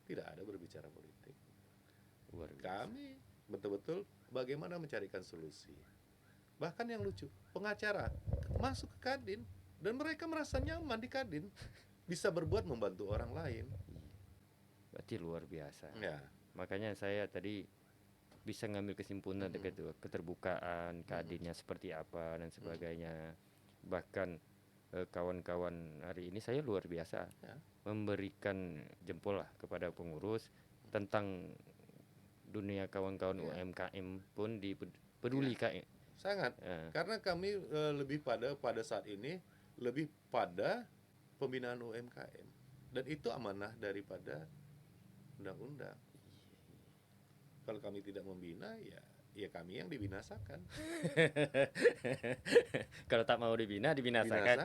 tidak ada berbicara politik. Luar biasa. Kami betul-betul bagaimana mencarikan solusi. Bahkan yang lucu, pengacara masuk ke Kadin dan mereka merasa nyaman di Kadin, bisa berbuat membantu orang lain. Berarti luar biasa. Ya, Makanya saya tadi bisa ngambil kesimpulan Mhm. gitu, keterbukaan Kadinnya seperti apa dan sebagainya. Bahkan kawan-kawan hari ini saya luar biasa Ya. memberikan jempol lah kepada pengurus tentang dunia kawan-kawan Ya. UMKM pun peduli Kak. sangat. Karena kami lebih pada saat ini lebih pada pembinaan UMKM, dan itu amanah daripada undang-undang. Kalau kami tidak membina, ya kami yang dibinasakan. Kalau tak mau dibinasakan. Binasakan.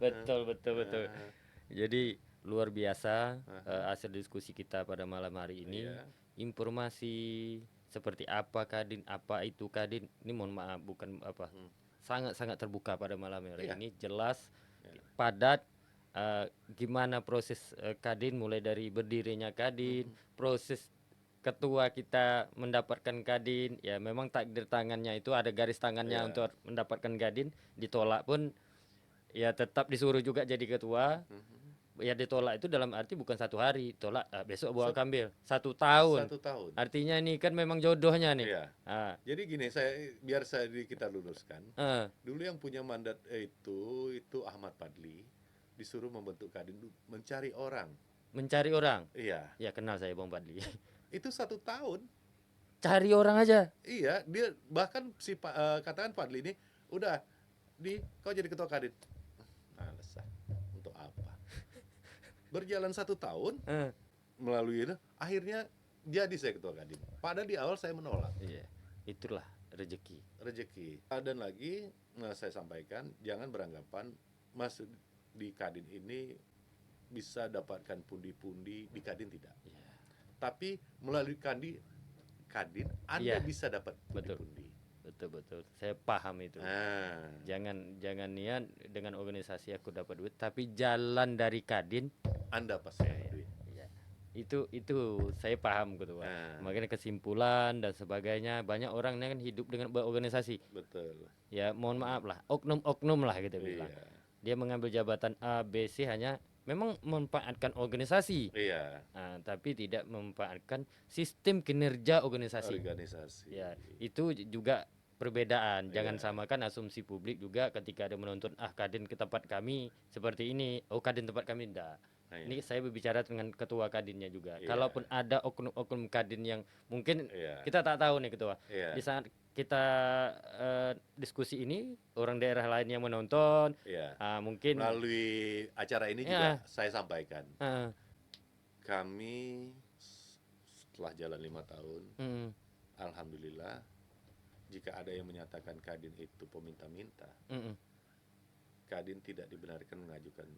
betul. Nah, Jadi luar biasa Aha. hasil diskusi kita pada malam hari ini. Iya. Informasi seperti apa Kadin, apa itu Kadin. Ini mohon maaf bukan apa. Sangat-sangat terbuka pada malam hari Iya. ini, jelas, Iya. padat. Gimana proses Kadin, mulai dari berdirinya Kadin, proses ketua kita mendapatkan Kadin, ya memang takdir tangannya itu ada garis tangannya Iya. untuk mendapatkan Kadin, ditolak pun ya tetap disuruh juga jadi ketua. Ya ditolak itu dalam arti bukan 1 hari, tolak besok bawa ambil 1 tahun. 1 tahun. Artinya ini kan memang jodohnya nih. Iya. Jadi gini, biar kita luruskan. Dulu yang punya mandat itu Ahmad Fadli, disuruh membentuk Kadin, mencari orang. Mencari orang. Iya. Ya kenal saya Bang Fadli. Itu 1 tahun. Cari orang aja. Iya, dia bahkan katakan Fadli ini udah kau jadi ketua Kadin. Alasan untuk apa? Berjalan 1 tahun melalui itu, akhirnya jadi saya ketua Kadin. Padahal di awal saya menolak. Iya, itulah rezeki. Dan lagi saya sampaikan, jangan beranggapan masuk di Kadin ini bisa dapatkan pundi-pundi, di Kadin tidak. Iya. Tapi melalui Kadin Anda Iya. bisa dapat Betul. pundi-pundi. betul. Saya paham itu. Nah, Jangan niat dengan organisasi aku dapat duit, tapi jalan dari Kadin. Anda pasti dapat duit. Ya, itu saya paham gitu Pak. Nah, Makanya kesimpulan dan sebagainya, banyak orang kan hidup dengan berorganisasi. betul. Ya mohon maaf lah, oknum-oknum lah kita bilang. Iya, Dia mengambil jabatan A, B, C hanya memang memanfaatkan organisasi. iya. Tapi tidak memanfaatkan sistem kinerja organisasi. Organisasi. Ya, itu juga perbedaan. Jangan Iya. samakan asumsi publik juga ketika ada menonton Kadin ke tempat kami seperti ini. Oh, Kadin tempat kami enggak. Nah, Ini saya berbicara dengan ketua Kadinnya juga. Iya. Kalaupun ada oknum-oknum Kadin yang mungkin Iya. kita tak tahu nih ketua. Iya. Di saat kita diskusi ini, orang daerah lain yang menonton, Iya. mungkin Melalui acara ini juga saya sampaikan, kami setelah jalan 5 tahun, alhamdulillah, jika ada yang menyatakan Kadin itu peminta-minta, Kadin tidak dibenarkan mengajukan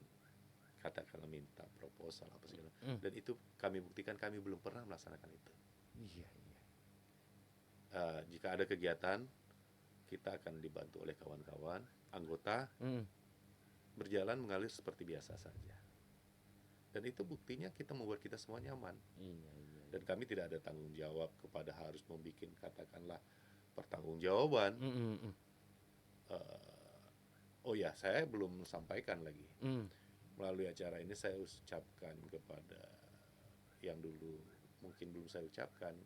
katakanlah minta proposal apa segala, dan itu kami buktikan kami belum pernah melaksanakan itu. Iya. Jika ada kegiatan, kita akan dibantu oleh kawan-kawan anggota, berjalan mengalir seperti biasa saja. Dan itu buktinya kita membuat kita semua nyaman. Iya. Dan kami tidak ada tanggung jawab kepada harus membuat katakanlah pertanggungjawaban. Oh ya, saya belum sampaikan lagi. Melalui acara ini saya ucapkan kepada yang dulu mungkin belum saya ucapkan,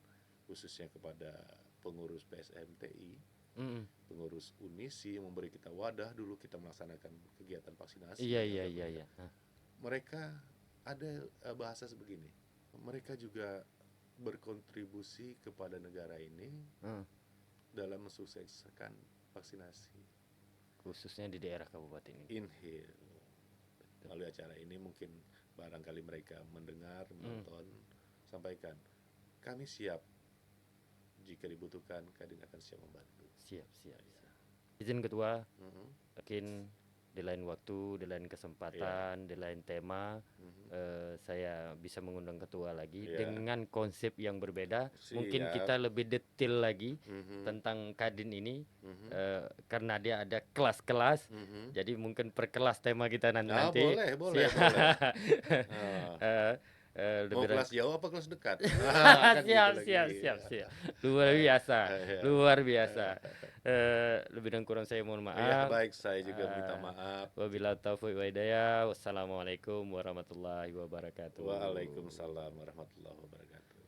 khususnya kepada pengurus PSMTI, pengurus UNISI yang memberi kita wadah dulu kita melaksanakan kegiatan vaksinasi. Iya. Mereka ada bahasa sebegini. Mereka juga berkontribusi kepada negara ini dalam mensukseskan vaksinasi. Khususnya di daerah kabupaten ini. Inhil. Melalui acara ini mungkin barangkali mereka mendengar, menonton, sampaikan. Kami siap. Jika dibutuhkan, Kadin akan siap membantu. Siap. Izin ketua, mungkin di lain waktu, di lain kesempatan, di lain tema, saya bisa mengundang ketua lagi dengan konsep yang berbeda. Mungkin kita lebih detail lagi tentang Kadin ini, karena dia ada kelas-kelas. Jadi mungkin per kelas tema kita nanti. Boleh. Mau kelas jauh apa kelas dekat? Siap. Luar biasa. Lebih dan kurang saya mohon maaf. Ya, baik, saya juga minta maaf. Wabillahi taufiq wa hidayah. Wassalamualaikum warahmatullahi wabarakatuh. Waalaikumsalam warahmatullahi wabarakatuh.